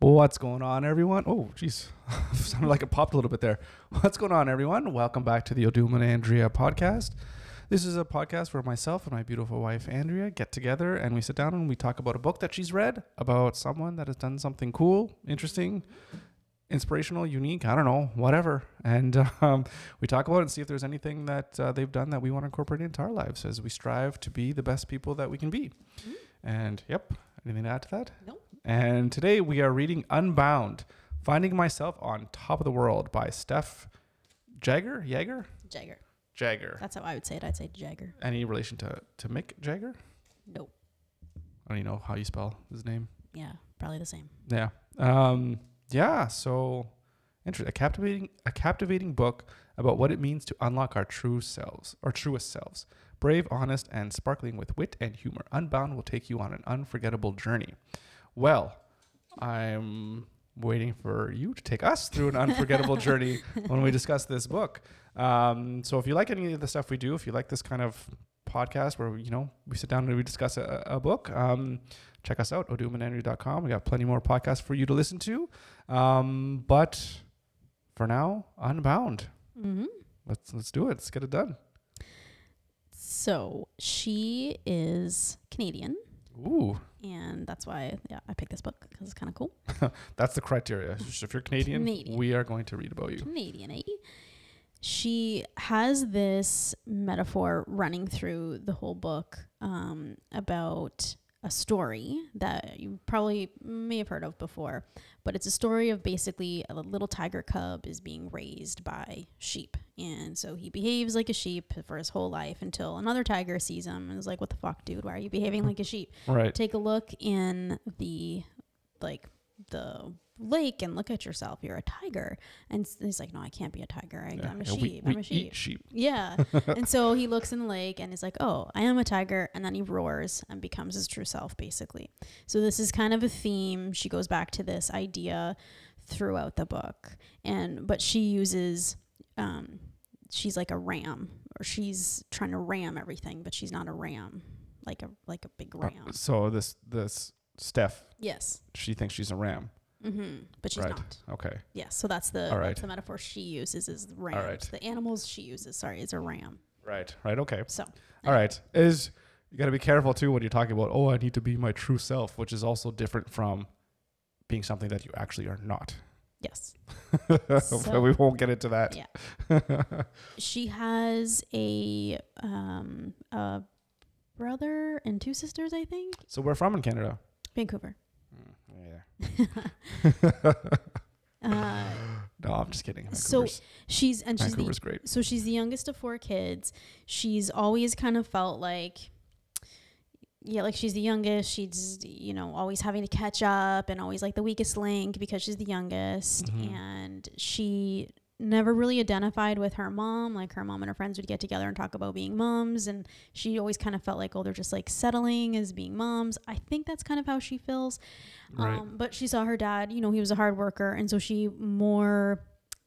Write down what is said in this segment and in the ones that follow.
What's going on, everyone? Oh, geez. Sounded like it popped a little bit there. What's going on, everyone? Welcome back to the Odum and Andrea podcast. This is a podcast where myself and my beautiful wife, Andrea, get together and we sit down and we talk about a book that she's read, about someone that has done something cool, interesting, inspirational, unique, I don't know, whatever. And we talk about it and see if there's anything that they've done that we want to incorporate into our lives as we strive to be the best people that we can be. Mm-hmm. And, yep, anything to add to that? No. And today we are reading Unbound, Finding Myself on Top of the World by Steph Jagger? Jagger. That's how I would say it. I'd say Jagger. Any relation to Mick Jagger? Nope. I don't even know how you spell his name. Yeah, probably the same. Yeah. So interesting. A captivating book about what it means to unlock our true selves, or truest selves. Brave, honest, and sparkling with wit and humor. Unbound will take you on an unforgettable journey. Well, I'm waiting for you to take us through an unforgettable journey when we discuss this book. So if you like any of the stuff we do, if you like this kind of podcast where, we sit down and we discuss a book, check us out, odumanandrea.com. We got plenty more podcasts for you to listen to. But for now, Unbound. Mm-hmm. Let's do it. Let's get it done. So she is Canadian. Ooh. And that's why, I picked this book because it's kind of cool. That's the criteria. If you're Canadian, we are going to read about you. Canadian, eh? She has this metaphor running through the whole book about a story that you probably may have heard of before, but it's a story of basically a little tiger cub is being raised by sheep. And so he behaves like a sheep for his whole life until another tiger sees him and is like, what the fuck, dude? Why are you behaving like a sheep? Right. Take a look in the lake and look at yourself. You're a tiger. And he's like, no, I can't be a tiger. I'm a sheep. I'm a sheep. Eat sheep. Yeah. And so he looks in the lake and is like, oh, I am a tiger. And then he roars and becomes his true self, basically. So this is kind of a theme. She goes back to this idea throughout the book. But she uses, she's like a ram, or she's trying to ram everything, but she's not a ram, like a big ram. So this Steph. Yes. She thinks she's a ram. Mm-hmm. But she's not. Okay. Yes. So that's the metaphor she uses is rams. All right. The animals she uses, is a ram. Right. Okay. So. All right. You got to be careful too when you're talking about, I need to be my true self, which is also different from being something that you actually are not. Yes. But we won't get into that. Yeah. She has a brother and two sisters, I think. So we're from in Canada. Vancouver. Yeah. No, I'm just kidding. Vancouver's great. So she's the youngest of four kids. She's always kind of felt like, she's the youngest. She's, always having to catch up and always like the weakest link because she's the youngest. Mm-hmm. And she never really identified with her mom. Like her mom and her friends would get together and talk about being moms, and she always kind of felt like, they're just like settling as being moms. I think that's kind of how she feels. Right. But she saw her dad, he was a hard worker, and so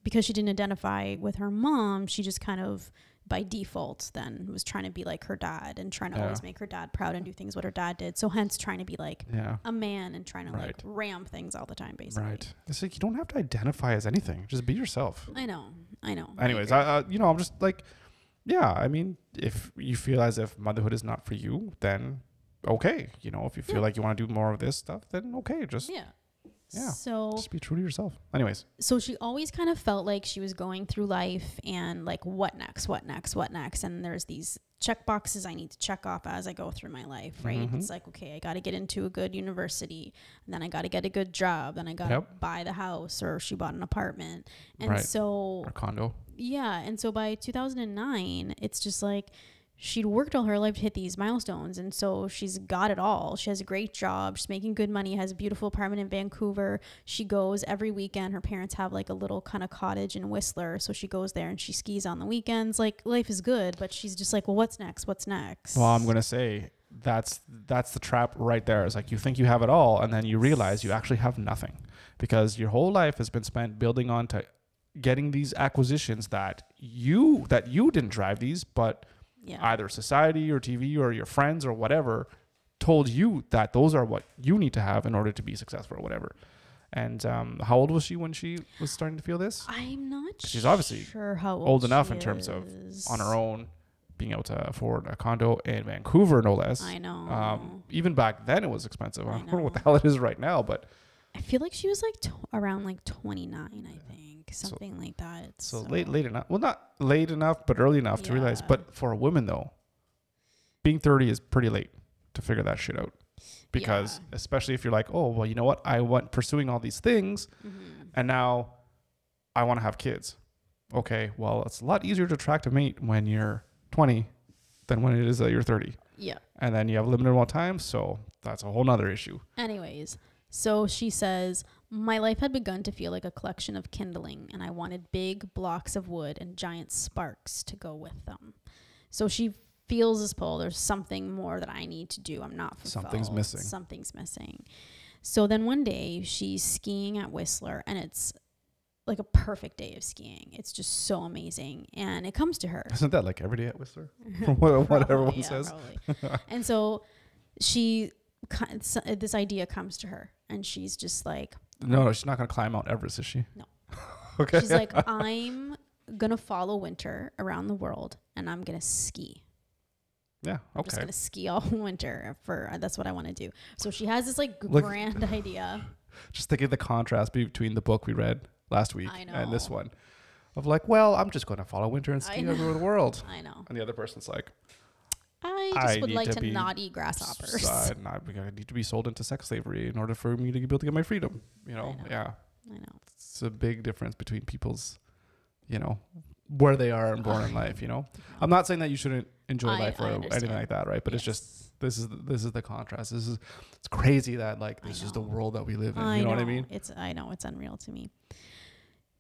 because she didn't identify with her mom, she just kind of by default then was trying to be like her dad and trying to always make her dad proud and do things what her dad did. So hence trying to be like a man and trying to like ram things all the time, basically. Right. It's like you don't have to identify as anything. Just be yourself. I know. Anyways, I'm just like, I mean, if you feel as if motherhood is not for you, then okay. If you feel like you want to do more of this stuff, then okay. Just so just be true to yourself. Anyways. So she always kind of felt like she was going through life and like, what next? And there's these check boxes I need to check off as I go through my life, right? Mm-hmm. It's like, okay, I got to get into a good university, and then I got to get a good job, then I got to buy the house, or she bought an apartment. And so, or condo. Yeah. And so by 2009, it's just like, she'd worked all her life to hit these milestones. And so she's got it all. She has a great job. She's making good money, has a beautiful apartment in Vancouver. She goes every weekend. Her parents have like a little kind of cottage in Whistler. So she goes there and she skis on the weekends. Like, life is good, but she's just like, well, what's next? Well, I'm going to say that's the trap right there. It's like you think you have it all, and then you realize you actually have nothing, because your whole life has been spent building on to getting these acquisitions that you didn't drive these, but either society or TV or your friends or whatever told you that those are what you need to have in order to be successful or whatever. And how old was she when she was starting to feel this? I'm not She's obviously sure how old enough she in terms of is. on her own, being able to afford a condo in Vancouver, no less. I know. Even back then, it was expensive. I I don't know what the know. hell it is right now, but I feel like she was like around like 29, I think, something like that. so late enough. Well, not late enough, but early enough to realize. Yeah. But for a woman, though, being 30 is pretty late to figure that shit out. Because especially if you're like, oh, well, you know what? I went pursuing all these things, and now I want to have kids. Okay, well, it's a lot easier to attract a mate when you're 20 than when it is that you're 30. Yeah. And then you have limited amount of time, so that's a whole nother issue. Anyways, so she says, my life had begun to feel like a collection of kindling, and I wanted big blocks of wood and giant sparks to go with them. So she feels this pull. There's something more that I need to do. I'm not fulfilled. Something's missing. So then one day she's skiing at Whistler, and it's like a perfect day of skiing. It's just so amazing. And it comes to her. Isn't that like every day at Whistler? What everyone says. And so this idea comes to her, and she's just like, no, she's not going to climb Mount Everest, is she? No. Okay. She's like, I'm going to follow winter around the world, and I'm going to ski. Yeah. Okay. I'm just going to ski all winter that's what I want to do. So she has this like grand idea. Just thinking the contrast between the book we read last week and this one of like, well, I'm just going to follow winter and ski over the world. I know. And the other person's like, I just would like to not eat grasshoppers. I need to be sold into sex slavery in order for me to be able to get my freedom. You know? Yeah. I know. It's a big difference between people's, you know, where they are and born in life, you know. I'm not saying that you shouldn't enjoy life or anything like that, right? But it's just this is the contrast. It's crazy that like this is the world that we live in. You know what I mean? I know it's unreal to me.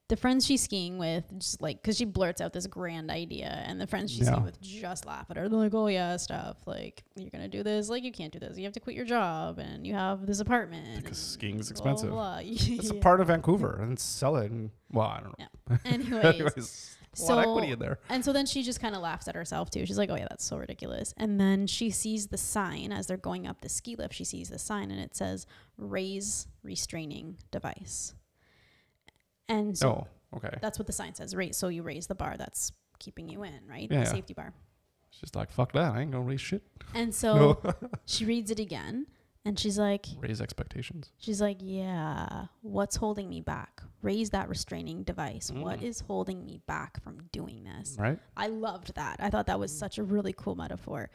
The friends she's skiing with, just like, because she blurts out this grand idea, and the friends she's skiing with just laugh at her. They're like, "Oh yeah, Steph, like you're gonna do this? Like you can't do this. You have to quit your job, and you have this apartment because skiing is expensive. Blah, blah, blah. It's a part of Vancouver, and sell it. And, well, I don't know. Yeah. Anyways. A lot of equity in there. And so then she just kind of laughs at herself too. She's like, oh yeah, that's so ridiculous. And then she sees the sign as they're going up the ski lift. She sees the sign, and it says raise restraining device. And so that's what the sign says. So you raise the bar that's keeping you in, right? The safety bar. It's just like, fuck that. I ain't gonna raise shit. And so she reads it again, and she's like, raise expectations. She's like, yeah, what's holding me back? Raise that restraining device. What is holding me back from doing this? Right. I loved that. I thought that was such a really cool metaphor.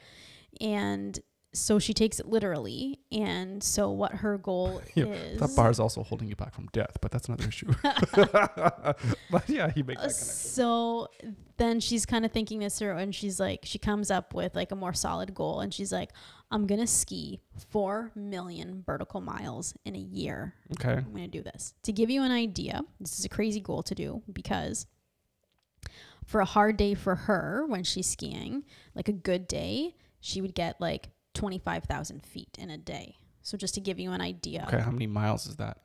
And so she takes it literally. And so what her goal is... That bar is also holding you back from death, but that's another issue. But yeah, you make that connection. So then she's kind of thinking this through, and she's like, she comes up with like a more solid goal, and she's like, I'm going to ski 4 million vertical miles in a year. Okay. I'm going to do this. To give you an idea, this is a crazy goal to do, because for a hard day for her when she's skiing, like a good day, she would get like 25,000 feet in a day. So just to give you an idea. Okay, how many miles is that?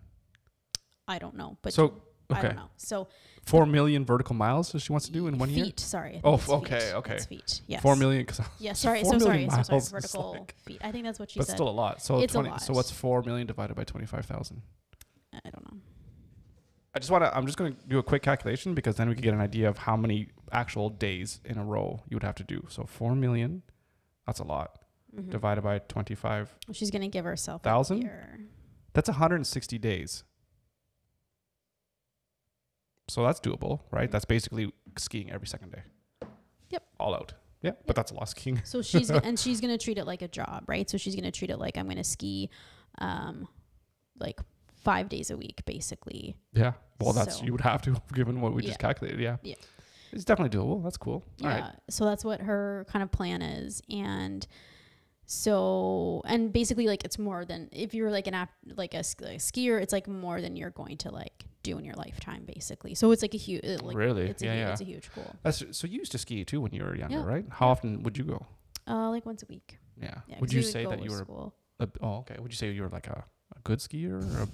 I don't know. But so, I don't know. So 4 million vertical miles that she wants to do in 1 year? Feet, sorry. Okay. It's feet, yes. 4 million. Sorry. Vertical feet. I think that's what she said. But still a lot. So it's a lot. So what's 4 million divided by 25,000? I don't know. I'm just going to do a quick calculation, because then we can get an idea of how many actual days in a row you would have to do. So 4 million, that's a lot. Divided by 25. She's going to give herself 1,000? a year. That's 160 days. So that's doable, right? That's basically skiing every second day. Yep. All out. Yeah, but that's a lot of skiing. So she's going to treat it like a job, right? So she's going to treat it like, I'm going to ski like 5 days a week, basically. Yeah. Well, you would have to, given what we just calculated. Yeah. Yeah. It's definitely doable. That's cool. Yeah. All right. So that's what her kind of plan is. And so, and basically, like, it's more than, if you're like a skier, it's like more than you're going to like do in your lifetime, basically. So it's like a huge, really? It's a huge goal. So you used to ski too when you were younger, right? How often would you go? Like once a week. Yeah. Would you say that you were, okay. Would you say you were like a good skier? Or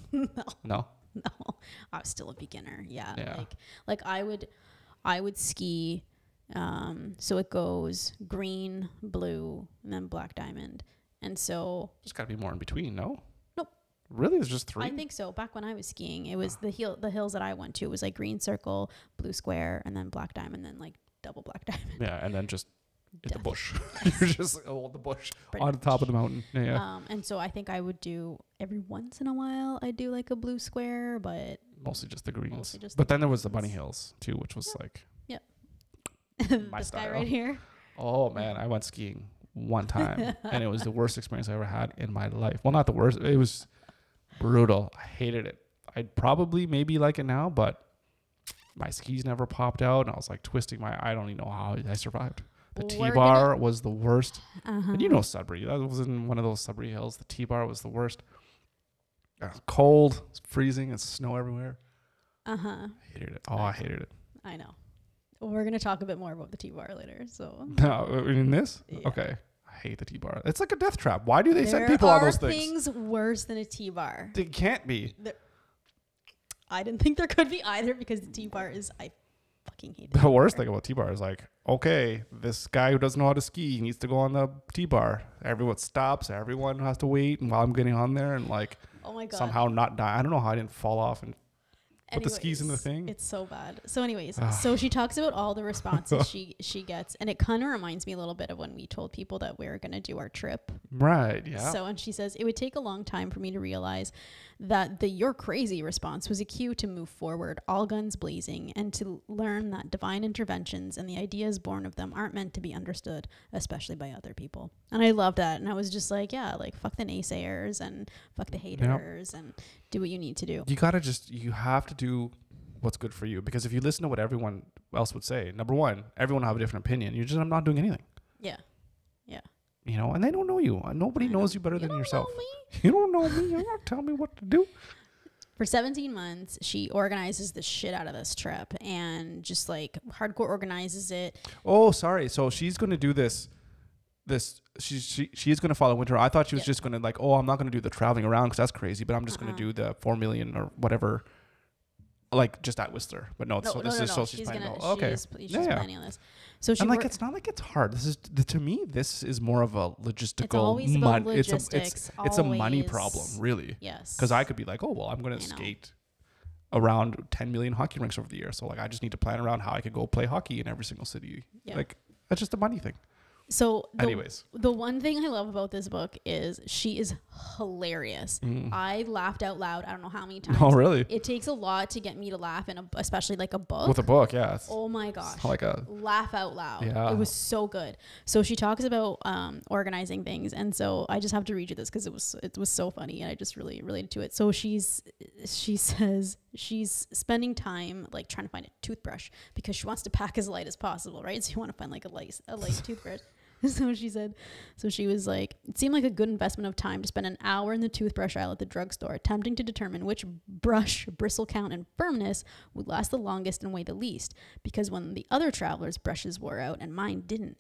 No. No, I was still a beginner. Yeah. Like I would ski. So it goes green, blue, and then black diamond. And so there's got to be more in between, no? Nope. Really? It's just 3? I think so. Back when I was skiing, it was the hills that I went to. It was like green circle, blue square, and then black diamond, then like double black diamond. Yeah, and then just hit the Death. bush. You're just the bush Pretty on the top of the mountain. Yeah. And so I think I would do every once in a while. I do like a blue square, but Mostly just the greens. Mostly just But the then there was the greens. bunny hills too, which was like my this guy style. right here. Oh man, I went skiing one time and it was the worst experience I ever had in my life. Well, not the worst. It was brutal. I hated it. I'd probably maybe like it now, but my skis never popped out and I was like twisting I don't even know how I survived. The T-bar was the worst. And you know Sudbury. That was in one of those Sudbury hills. The T-bar was the worst. It was cold. It's freezing. It's snow everywhere. I hated it. Oh, I hated it. I know. We're going to talk a bit more about the T-bar later. So No, in this? Yeah. Okay. I hate the T-bar. It's like a death trap. Why do they send people on those things? There are things worse than a T-bar. It can't be. I didn't think there could be either because the T-bar is, I fucking hate it. The worst thing about T-bar is like, okay, this guy who doesn't know how to ski needs to go on the T-bar. Everyone stops. Everyone has to wait. And while I'm getting on there and like Oh my God. somehow not die. I don't know how I didn't fall off and put the skis in the Anyways, thing. It's so bad. So anyways, so she talks about all the responses she gets. And it kind of reminds me a little bit of when we told people that we were going to do our trip. Right. Yeah. So, and she says, it would take a long time for me to realize that the "you're crazy" response was a cue to move forward, all guns blazing, and to learn that divine interventions and the ideas born of them aren't meant to be understood, especially by other people. And I love that. And I was just like, yeah, like fuck the naysayers and fuck the haters and do what you need to do. You have to do what's good for you, because if you listen to what everyone else would say, number one, everyone will have a different opinion. I'm not doing anything. Yeah. Yeah. You know, and they don't know you. Nobody knows you better than yourself. Know me. You don't know me. You don't tell me what to do. For 17 months, she organizes the shit out of this trip and just like hardcore organizes it. Oh, sorry. So she's going to do this. She's going to follow winter. I thought she was just going to like, oh, I'm not going to do the traveling around because that's crazy, but I'm just going to do the 4 million or whatever, like just at Whistler. But no, so this is so she's planning. Okay, she's planning on this. So she and like it's not like it's hard. This is to me. This is more of a logistical. It's always about logistics. It's a money problem, really. Yes. Because I could be like, oh well, I'm going to skate around 10 million hockey rinks over the year. So like, I just need to plan around how I could go play hockey in every single city. Yeah. Like that's just a money thing. So anyways, the one thing I love about this book is she is hilarious. I laughed out loud. I don't know how many times. Oh, really? It takes a lot to get me to laugh, especially like a book. With a book, yeah. Oh my gosh. Like a laugh out loud. Yeah. It was so good. So she talks about organizing things, and so I just have to read you this because it was so funny, and I just really related to it. So she says she's spending time like trying to find a toothbrush because she wants to pack as light as possible, right? So you want to find like a light toothbrush. So she was like, it seemed like a good investment of time to spend an hour in the toothbrush aisle at the drugstore, attempting to determine which brush, bristle count, and firmness would last the longest and weigh the least. Because when the other travelers' brushes wore out and mine didn't,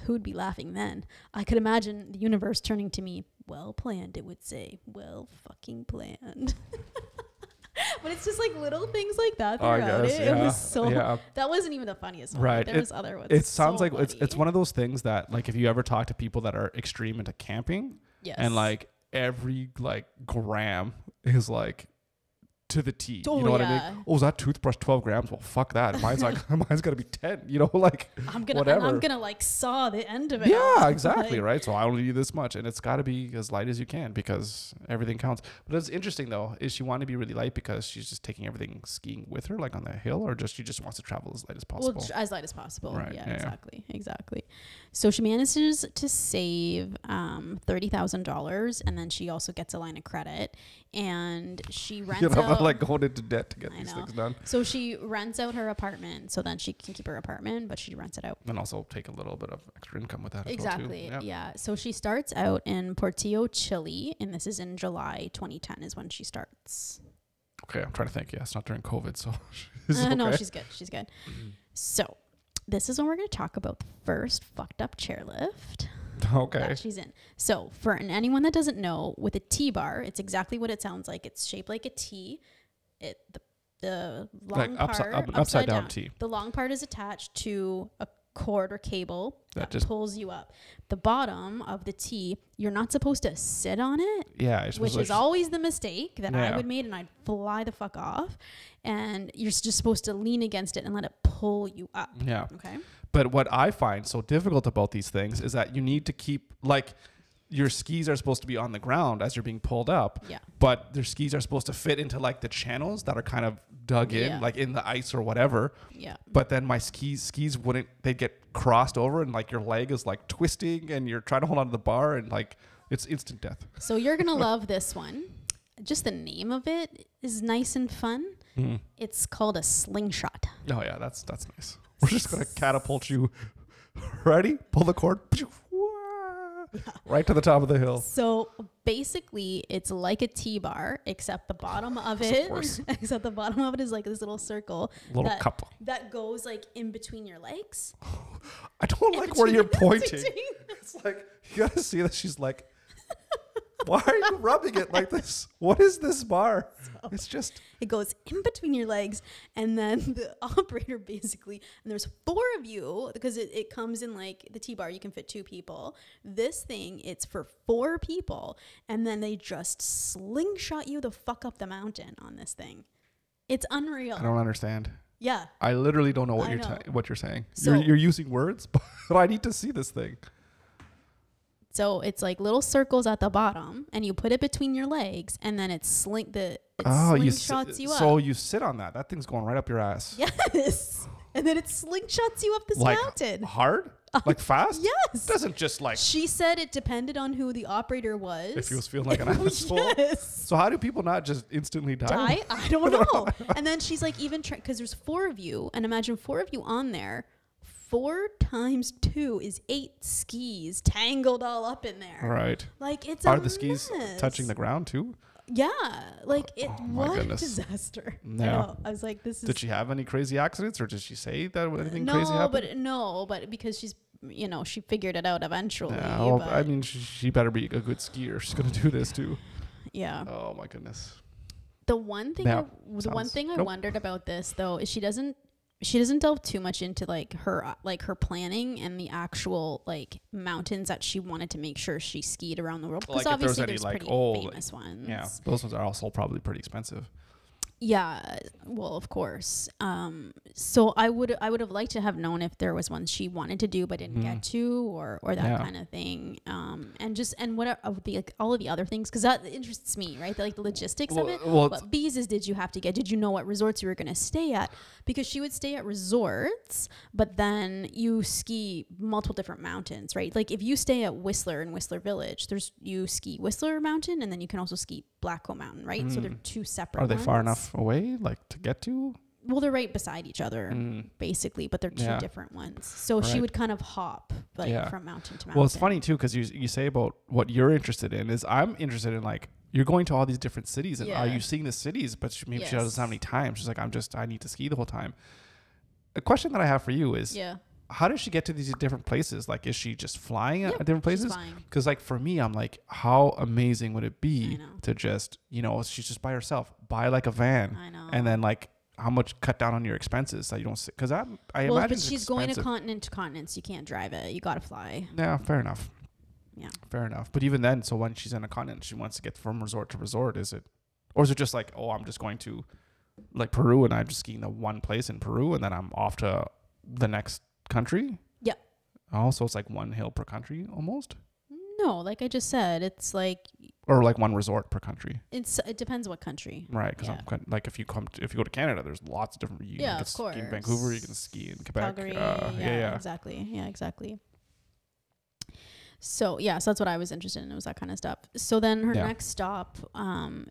who'd be laughing then? I could imagine the universe turning to me. Well planned, it would say. Well fucking planned. But it's just like little things like that throughout it. It was so that wasn't even the funniest one. Right. There was other ones. It sounds like it's one of those things that like if you ever talk to people that are extreme into camping, and like every like gram is like to the T. You know what I mean? Oh, is that toothbrush 12 grams? Well, fuck that. Mine's got to be 10. You know, like I'm gonna like saw the end of it. Yeah, exactly. Like, right. So I only need this much, and it's got to be as light as you can because everything counts. But it's interesting though. Is she want to be really light because she's just taking everything skiing with her, like on the hill, or she just wants to travel as light as possible? Well, as light as possible. Right. Yeah, exactly. So she manages to save $30,000, and then she also gets a line of credit, and she rents out. Like going into debt to get these things done. So she rents out her apartment, so then she can keep her apartment, but she rents it out. And also take a little bit of extra income with that. Exactly. As well too. Yeah. So she starts out in Portillo, Chile, and this is in July 2010 is when she starts. Okay, I'm trying to think. Yeah, it's not during COVID, so no, she's good. She's good. So this is when we're going to talk about the first fucked up chairlift. Okay. That she's in. So for anyone that doesn't know, with a T-bar, it's exactly what it sounds like. It's shaped like a T. The long like part upside down T. The long part is attached to cord or cable that just pulls you up. The bottom of the T, you're not supposed to sit on it. Yeah. Which is always the mistake that I would make, and I'd fly the fuck off. And you're just supposed to lean against it and let it pull you up. Yeah. Okay. But what I find so difficult about these things is that you need to keep, like, your skis are supposed to be on the ground as you're being pulled up. Yeah. But their skis are supposed to fit into like the channels that are kind of dug in, like in the ice or whatever. Yeah. But then my skis wouldn't, they'd get crossed over and like your leg is like twisting and you're trying to hold on to the bar and like it's instant death. So you're going to love this one. Just the name of it is nice and fun. Mm. It's called a slingshot. Oh yeah, that's nice. We're just going to catapult you. Ready? Pull the cord. Right to the top of the hill. So basically, it's like a T-bar, except the bottom of it, except the bottom of it is like this little circle, cup that goes like in between your legs. I don't like where you're pointing. It's like you gotta see that she's like, why are you rubbing it like this? What is this bar? So it's just... It goes in between your legs, and then the operator basically... And there's 4 of you, because it comes in like the T-bar. You can fit 2 people. This thing, it's for 4 people, and then they just slingshot you the fuck up the mountain on this thing. It's unreal. I don't understand. Yeah. I literally don't know what you're saying. So you're using words, but I need to see this thing. So it's like little circles at the bottom, and you put it between your legs, and then it slingshots you up. So you sit on that. That thing's going right up your ass. Yes. And then it slingshots you up this mountain. Hard? Like fast? Yes. It doesn't just like... She said it depended on who the operator was. If he was feeling like an asshole. Yes. So how do people not just instantly die? I don't know. And then she's like, even because there's 4 of you, and imagine 4 of you on there. 4 times 2 is 8 skis tangled all up in there. Right. Like it's Are the skis touching the ground too? Yeah. Like it was a goodness. disaster. Yeah. I was like, this is... Did she have any crazy accidents, or did she say that anything crazy happened? But because she's, she figured it out eventually. Yeah, well, I mean, she better be a good skier. She's going to do this too. Yeah. Oh my goodness. The one thing I wondered about this though is she doesn't delve too much into like her planning and the actual like mountains that she wanted to make sure she skied around the world, because obviously there's pretty famous ones. Yeah, those ones are also probably pretty expensive. Yeah, well, of course. So I would have liked to have known if there was ones she wanted to do but didn't get to, or that kind of thing. And what of the like all of the other things, because that interests me, right? The logistics of it. What visas did you have to get? Did you know what resorts you were going to stay at? Because she would stay at resorts, but then you ski multiple different mountains, right? Like if you stay at Whistler in Whistler Village, you ski Whistler Mountain, and then you can also ski Blackcomb Mountain, right? So they're 2 separate. Are they far enough away, like to get to? Well, they're right beside each other, basically, but they're 2 different ones. So she would kind of hop from mountain to mountain. Well, it's funny too, because you say about what you're interested in is I'm interested in like you're going to all these different cities, and are you seeing the cities? But maybe she doesn't have any time. She's like, I need to ski the whole time. A question that I have for you is, how does she get to these different places? Like, is she just flying at different places? Because like for me, I'm like, how amazing would it be to just, she's just by herself, buy like a van, and then like how much cut down on your expenses that you don't, because I imagine but she's going to continents. You can't drive it. You got to fly. Yeah, fair enough. Yeah, fair enough. But even then, so when she's in a continent, she wants to get from resort to resort. Is it just like, oh, I'm just going to like Peru, and I'm just skiing the one place in Peru, and then I'm off to the next country? Yeah. Oh, so it's like one hill per country almost? No, like I just said, it's like... Or like one resort per country. It depends what country. Right, because like if you go to Canada, there's lots of different... You can ski in Vancouver, you can ski in Quebec. Calgary, exactly. Yeah, exactly. So that's what I was interested in. It was that kind of stuff. So then her next stop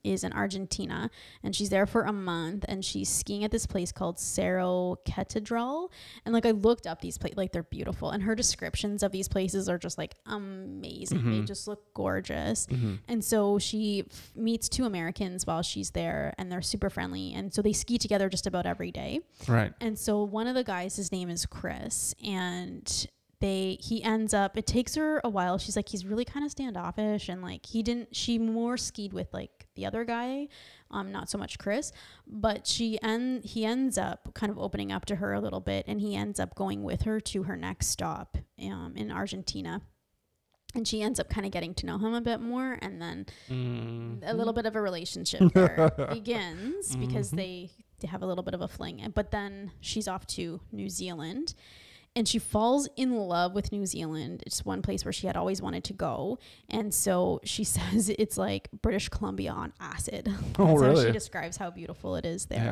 is in Argentina, and she's there for a month, and she's skiing at this place called Cerro Catedral. And like I looked up these places, like they're beautiful, and her descriptions of these places are just like amazing. They just look gorgeous. And so she meets 2 Americans while she's there, and they're super friendly, and so they ski together just about every day. Right. And so one of the guys, his name is Chris, and he ends up, it takes her a while. She's like, he's really kind of standoffish, and like she more skied with like the other guy, not so much Chris, but he ends up kind of opening up to her a little bit, and he ends up going with her to her next stop in Argentina. And she ends up kind of getting to know him a bit more, and then a little bit of a relationship there begins because they have a little bit of a fling. But then she's off to New Zealand, and she falls in love with New Zealand. It's one place where she had always wanted to go, and so she says it's like British Columbia on acid. Oh, really? How she describes how beautiful it is there.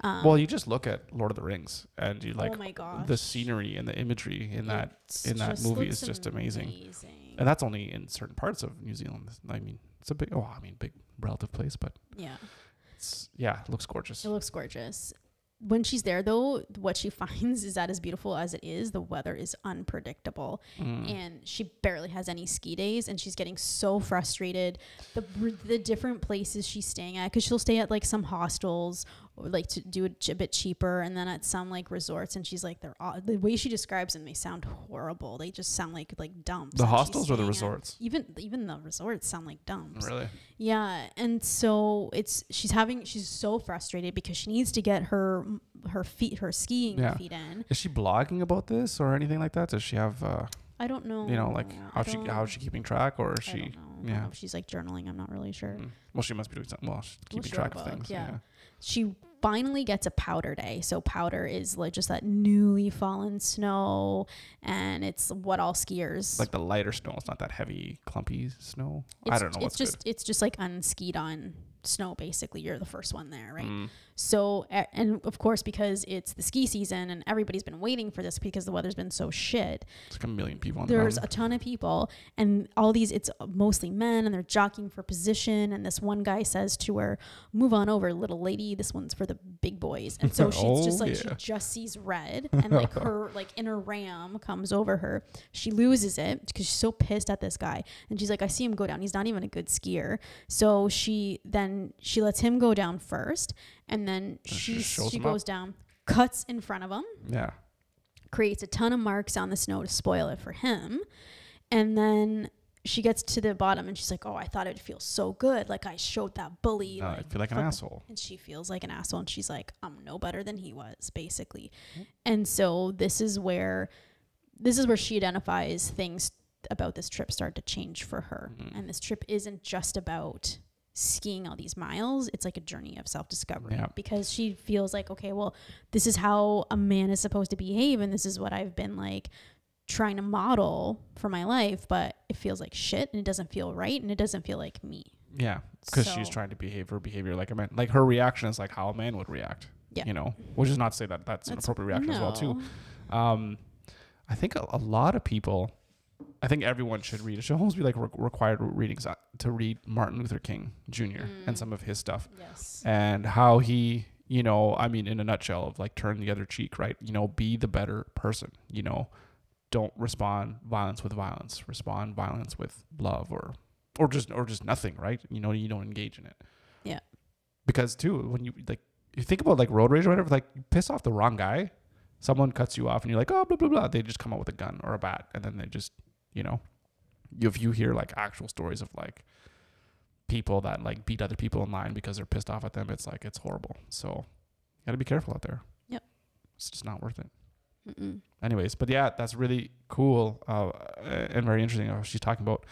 Yeah. Well, you just look at Lord of the Rings, and you like oh my gosh, the scenery and the imagery in that movie is just amazing. And that's only in certain parts of New Zealand. I mean, it's a big relative place, but yeah, it looks gorgeous. It looks gorgeous. When she's there, though, what she finds is that as beautiful as it is, the weather is unpredictable, and she barely has any ski days, and she's getting so frustrated. The different places she's staying at, because she'll stay at like some hostels, or like to do it a bit cheaper, and then at some like resorts, and she's like, the way she describes them, they sound horrible. They just sound like dumps. The hostels or the resorts? Even the resorts sound like dumps. Really? Yeah, and so she's so frustrated because she needs to get her skiing feet in. Is she blogging about this or anything like that? Does she have I don't know. You know, like how's she keeping track, or is she? I don't know. I don't know if she's like journaling. I'm not really sure. Well, she must be doing something. Well, she's keeping track of things. Yeah. She finally gets a powder day. So powder is like just that newly fallen snow, and it's what all skiers like the lighter snow. It's not that heavy, clumpy snow. I don't know. It's just like unskied on snow. Basically, you're the first one there, right? So, and of course, because it's the ski season and everybody's been waiting for this because the weather's been so shit. It's like a million people on There's a ton of people, and all these, it's mostly men, and they're jockeying for position. And this one guy says to her, "Move on over, little lady. This one's for the big boys." And so she's just like, she just sees red, and like her like inner ram comes over her. She loses it because she's so pissed at this guy, and she's like, "I see him go down. He's not even a good skier." So she lets him go down first. And then she goes down, cuts in front of him. Yeah. Creates a ton of marks on the snow to spoil it for him. And then she gets to the bottom and she's like, "Oh, I thought it'd feel so good. Like I showed that bully. I feel like an asshole." And she feels like an asshole. And she's like, "I'm no better than he was," basically. And so this is where she identifies things about this trip start to change for her. And this trip isn't just about skiing all these miles. It's like a journey of self-discovery, because she feels like, okay, well, this is how a man is supposed to behave, and this is what I've been like trying to model for my life, but it feels like shit, and it doesn't feel right, and it doesn't feel like me. Yeah, because she's trying to behave her behavior like a man. Like her reaction is like how a man would react. Yeah, you know, which is not to say that that's an appropriate reaction as well too. I think a lot of people, I think everyone should read. It should almost be like required readings to read Martin Luther King Jr. And some of his stuff. Yes. And how he, you know, I mean, in a nutshell, of like turn the other cheek, right? You know, be the better person. You know, don't respond violence with violence. Respond violence with love, or just nothing, right? You know, you don't engage in it. Yeah. Because too, when you think about like road rage or whatever, like you piss off the wrong guy, someone cuts you off, and you're like, oh, blah blah blah. They just come out with a gun or a bat, and then they just, you know, if you hear like actual stories of like people that like beat other people in line because they're pissed off at them, it's like, it's horrible. So you gotta be careful out there. Yep. It's just not worth it. Anyways, but yeah, that's really cool and very interesting. She's talking about,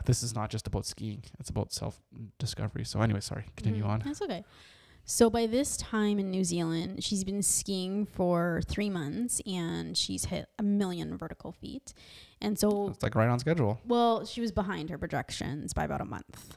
this is not just about skiing. It's about self-discovery. So anyway, sorry, continue on. That's okay. So by this time in New Zealand, she's been skiing for 3 months, and she's hit 1 million vertical feet. And so it's like right on schedule. Well, she was behind her projections by about a month.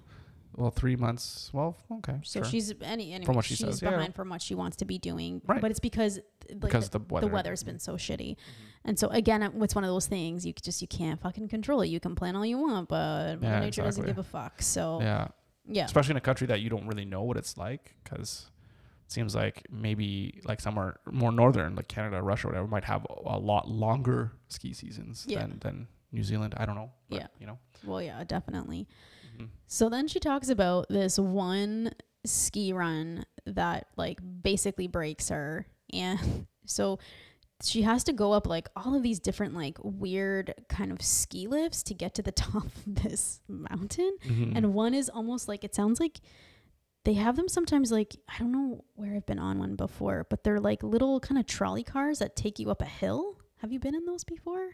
Well, 3 months. Well, okay. So sure. She's anyway, from what she says, behind from what she wants to be doing. Right. But it's because the weather's been so shitty. And so again, it's one of those things you can't fucking control it. You can plan all you want, but nature doesn't give a fuck. So yeah. Especially in a country that you don't really know what it's like, because it seems like maybe like somewhere more northern, like Canada, Russia, whatever, might have a lot longer ski seasons than New Zealand. I don't know. But, you know. Well, yeah, definitely. So then she talks about this one ski run that like basically breaks her. And so she has to go up like all of these different like weird kind of ski lifts to get to the top of this mountain. And one is almost like, it sounds like they have them sometimes, like, I don't know where I've been on one before, but they're like little kind of trolley cars that take you up a hill. Have you been in those before?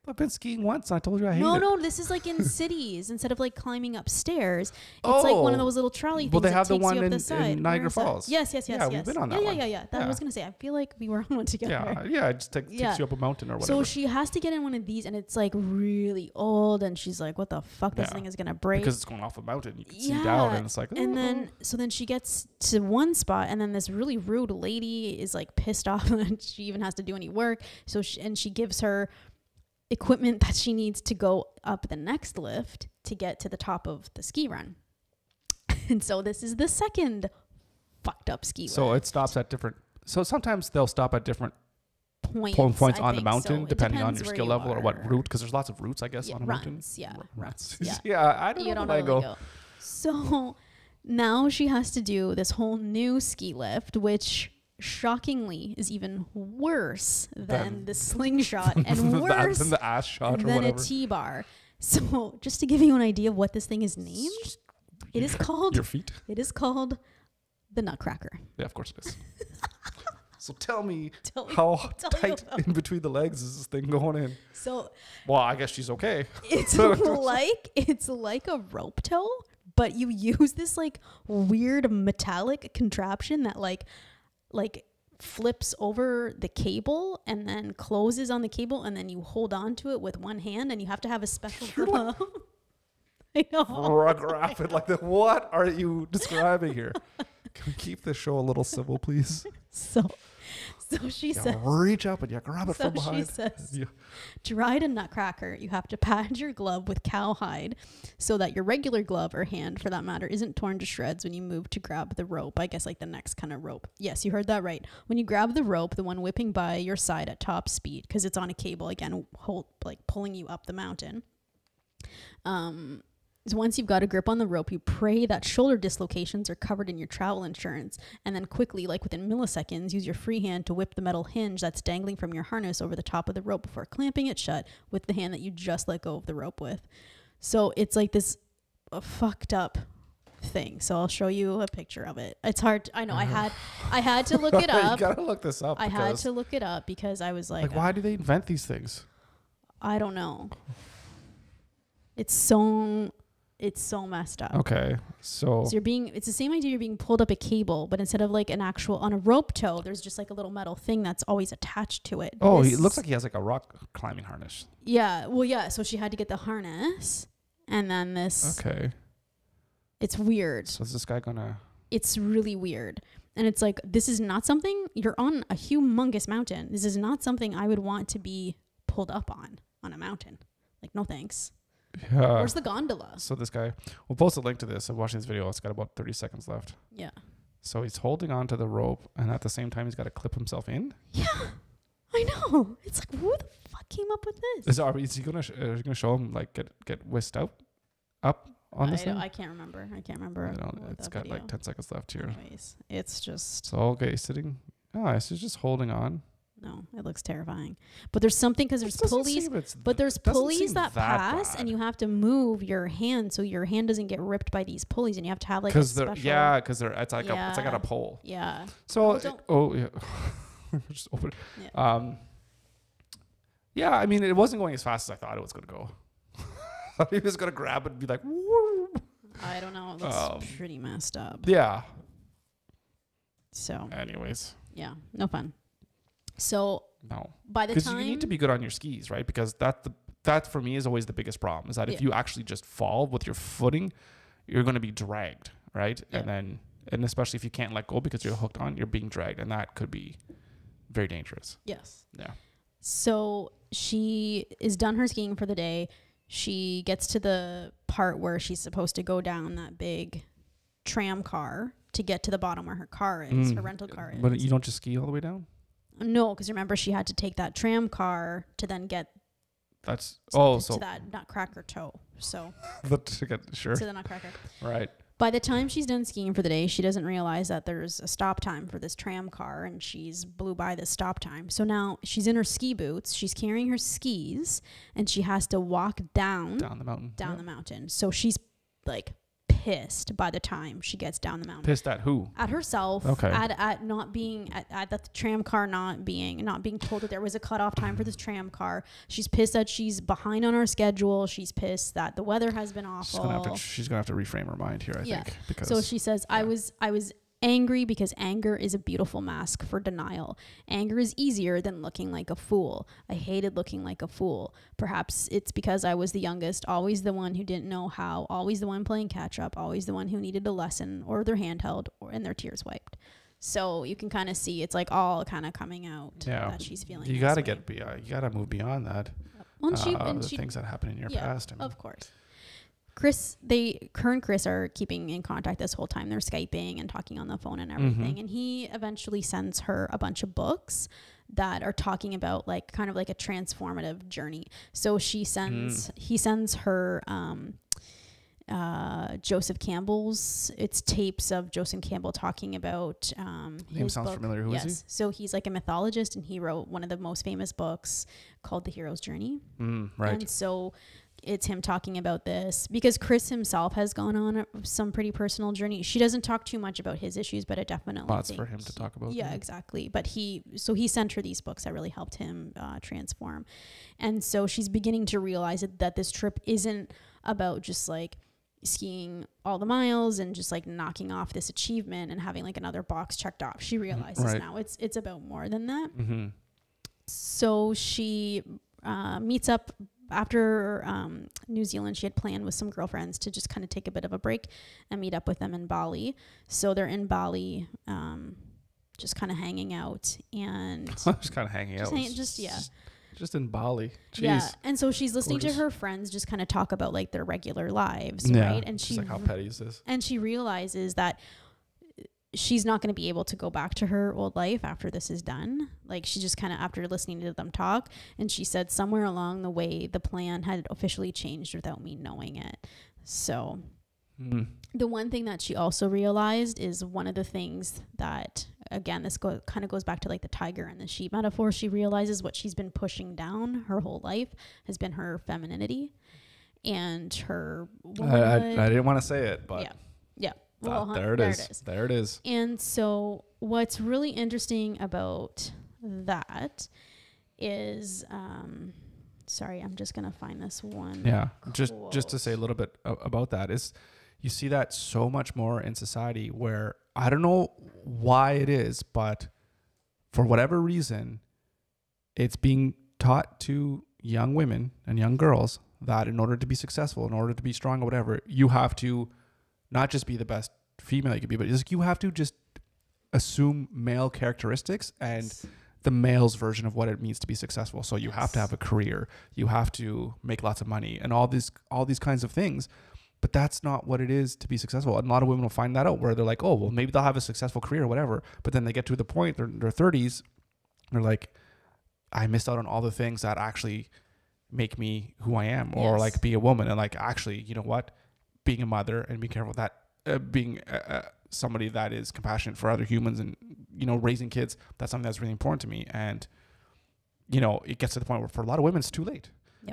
I've been skiing once. I told you I hate it. No, this is like in cities. Instead of like climbing upstairs, it's like one of those little trolley things. Well, they have that the takes one you up the in side. Niagara Falls. Yes. Yeah, we've been on that one. Yeah. That I was gonna say. I feel like we were on one together. Yeah. It just takes you up a mountain or whatever. So she has to get in one of these, and it's like really old, and she's like, "What the fuck? This thing is gonna break." Because it's going off a mountain. You can see down, and it's like. And then she gets to one spot, and then this really rude lady is like pissed off that she even has to do any work. So she gives her equipment that she needs to go up the next lift to get to the top of the ski run. And so this is the second fucked up ski lift. So it stops at different. So sometimes they'll stop at different points on the mountain, so. depending on your skill level or what route. Because there's lots of routes, I guess, on a mountain. Runs. Yeah, I don't know how to go. So now she has to do this whole new ski lift, which shockingly is even worse than the slingshot and worse than the ass shot or than whatever. a T-bar. So just to give you an idea of what this thing is named, it is called your feet. It is called the Nutcracker. Yeah, of course it is. So tell me how tight in between the legs is this thing going in? So, well, I guess she's okay. It's like a rope tow, but you use this like weird metallic contraption that like flips over the cable and then closes on the cable, and then you hold on to it with one hand, and you have to have a special glove. I know. Graph it like that. What are you describing here? Can we keep this show a little civil, please? So she says, reach up and you grab it from behind. She says, to ride a Nutcracker, you have to pad your glove with cowhide so that your regular glove, or hand for that matter, isn't torn to shreds when you move to grab the rope. I guess like the next kind of rope. Yes, you heard that right. When you grab the rope, the one whipping by your side at top speed, because it's on a cable, again, pulling you up the mountain. So once you've got a grip on the rope, you pray that shoulder dislocations are covered in your travel insurance, and then quickly, like within milliseconds, use your free hand to whip the metal hinge that's dangling from your harness over the top of the rope before clamping it shut with the hand that you just let go of the rope with. So it's like this fucked up thing. So I'll show you a picture of it. It's hard. I know. I had to look it up. You gotta look this up. I had to look it up because I was like, why do they invent these things? I don't know. It's so messed up. Okay. So it's the same idea. You're being pulled up a cable, but instead of like an actual on a rope tow, there's just like a little metal thing that's always attached to it. Oh, it looks like he has like a rock climbing harness. Yeah. Well, yeah. So she had to get the harness, and then this. Okay. It's weird. So is this guy gonna? It's really weird. And it's like, this is not something, you're on a humongous mountain. This is not something I would want to be pulled up on a mountain. Like, no thanks. Yeah. Where's the gondola? So this guy, we'll post a link to this. I'm watching this video. It's got about 30 seconds left. Yeah. So he's holding on to the rope, and at the same time, he's got to clip himself in. Yeah. I know. It's like, who the fuck came up with this? Is he gonna show him like get whisked up on this thing? I can't remember. It's got like 10 seconds left here. Anyways, it's just. So okay, sitting. Oh, he's just holding on. No, it looks terrifying. But there's something because there's pulleys. But there's pulleys that pass, bad. And you have to move your hand so your hand doesn't get ripped by these pulleys, and you have to have like a special. Yeah, because it's like at a pole. Yeah. So yeah. Just open it. Yeah. Yeah, I mean, it wasn't going as fast as I thought it was going to go. He was going to grab it and be like, woo. I don't know. It looks pretty messed up. Yeah. So. Anyways. Yeah, no fun. So. No. By the time. Because you need to be good on your skis, right? Because that for me is always the biggest problem, is that if you actually just fall with your footing, you're going to be dragged, right? Yeah. And especially if you can't let go because you're hooked on, you're being dragged. And that could be very dangerous. Yes. Yeah. So she is done her skiing for the day. She gets to the part where she's supposed to go down that big tram car to get to the bottom where her car is, her rental car is. But you don't just ski all the way down? No, because remember she had to take that tram car to then get to that Nutcracker tow. So to the Nutcracker. Right. By the time she's done skiing for the day, she doesn't realize that there's a stop time for this tram car, and she's blew by this stop time. So now she's in her ski boots, she's carrying her skis, and she has to walk down the mountain. The mountain. So she's like pissed by the time she gets down the mountain. Pissed at who? At herself. Okay. At not being at the tram car not being told that there was a cutoff time for this tram car. She's pissed that she's behind on her schedule. She's pissed that the weather has been awful. She's gonna have to reframe her mind here, I think. Because so she says, I was angry because anger is a beautiful mask for denial. Anger is easier than looking like a fool. I hated looking like a fool. Perhaps it's because I was the youngest, always the one who didn't know how, always the one playing catch up, always the one who needed a lesson or their handheld and their tears wiped. So you can kind of see it's like all kind of coming out that she's feeling. You got to you got to move beyond that. Well, the things that happen in your past. I mean. Of course. Her and Chris are keeping in contact this whole time. They're Skyping and talking on the phone and everything. Mm-hmm. And he eventually sends her a bunch of books that are talking about like kind of like a transformative journey. So he sends her Joseph Campbell's, it's tapes of Joseph Campbell talking about name sounds familiar. Who is he? So he's like a mythologist, and he wrote one of the most famous books called The Hero's Journey. Right. And so it's him talking about this because Chris himself has gone on some pretty personal journey. She doesn't talk too much about his issues, but it definitely lots for him to talk about. Yeah, exactly. But he sent her these books that really helped him transform. And so she's beginning to realize that this trip isn't about just like skiing all the miles and just like knocking off this achievement and having like another box checked off. She realizes now it's about more than that. Mm-hmm. So she meets up after New Zealand. She had planned with some girlfriends to just kind of take a bit of a break and meet up with them in Bali. So they're in Bali, just kind of hanging out and just kind of hanging out. Just in Bali. Jeez. Yeah. And so she's listening to her friends just kind of talk about like their regular lives, right? And she's like, how petty is this? And she realizes that she's not going to be able to go back to her old life after this is done. Like she just kind of, after listening to them talk, and she said somewhere along the way, the plan had officially changed without me knowing it. So the one thing that she also realized is one of the things that, again, this kind of goes back to like the tiger and the sheep metaphor. She realizes what she's been pushing down her whole life has been her femininity and her womanhood. I didn't want to say it, but yeah. Well, there it is. There it is. And so what's really interesting about that is, sorry, I'm just going to find this one. Yeah. Just to say a little bit about that is you see that so much more in society where I don't know why it is, but for whatever reason, it's being taught to young women and young girls that in order to be successful, in order to be strong or whatever, you have to not just be the best female you can be, but you have to just assume male characteristics and the male's version of what it means to be successful. So you have to have a career, you have to make lots of money and all these kinds of things. But that's not what it is to be successful. And a lot of women will find that out where they're like, oh, well, maybe they'll have a successful career or whatever. But then they get to the point, they're in their 30s, they're like, I missed out on all the things that actually make me who I am, or like be a woman. And like, actually, you know what? Being a mother and being careful that being somebody that is compassionate for other humans and, you know, raising kids, that's something that's really important to me. And, you know, it gets to the point where for a lot of women, it's too late,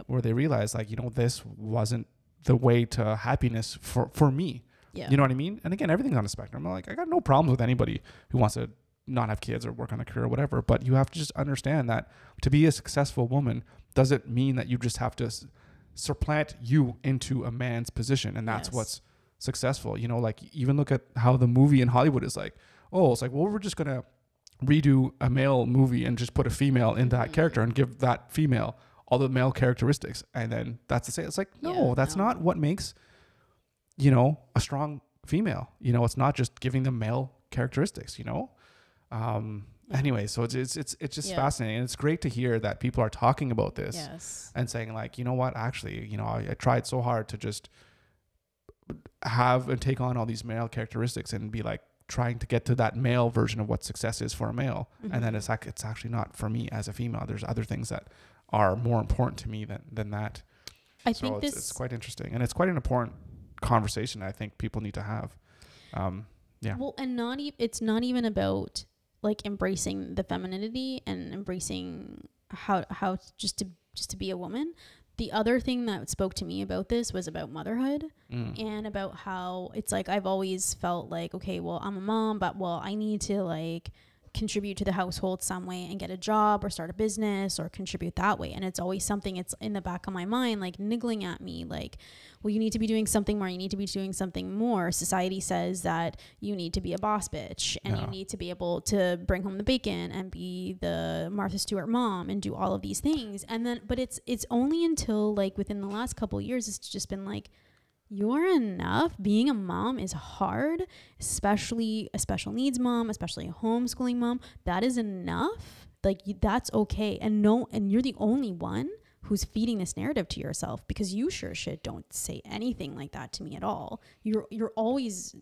where they realize like, you know, this wasn't the way to happiness for me. You know what I mean? And again, everything's on a spectrum. I'm like, I got no problems with anybody who wants to not have kids or work on a career or whatever, but you have to just understand that to be a successful woman doesn't mean that you just have to supplant you into a man's position. And that's what's successful. You know, like even look at how the movie in Hollywood is like, oh, it's like, well, we're just going to redo a male movie and just put a female in that character and give that female all the male characteristics. And then that's to say, it's like, no, that's not what makes, you know, a strong female. You know, it's not just giving them male characteristics, you know? Anyway, so it's just fascinating. And it's great to hear that people are talking about this and saying like, you know what, actually, you know, I tried so hard to just have and take on all these male characteristics and be like trying to get to that male version of what success is for a male. And then it's like, it's actually not for me as a female. There's other things that are more important to me than that. I think it's quite interesting, and it's quite an important conversation I think people need to have. Yeah. Well, and it's not even about like embracing the femininity and embracing how just to be a woman. The other thing that spoke to me about this was about motherhood and about how it's like I've always felt like, okay, well, I'm a mom, but well, I need to like contribute to the household some way and get a job or start a business or contribute that way. And it's always something, it's in the back of my mind, like niggling at me, like, well, you need to be doing something more. You need to be doing something more. Society says that you need to be a boss bitch and you need to be able to bring home the bacon and be the Martha Stewart mom and do all of these things. And then, but it's only until like within the last couple of years, it's just been like, you're enough. Being a mom is hard, especially a special needs mom, especially a homeschooling mom. That is enough. Like that's okay. And you're the only one who's feeding this narrative to yourself, because you sure shit don't say anything like that to me at all. You're always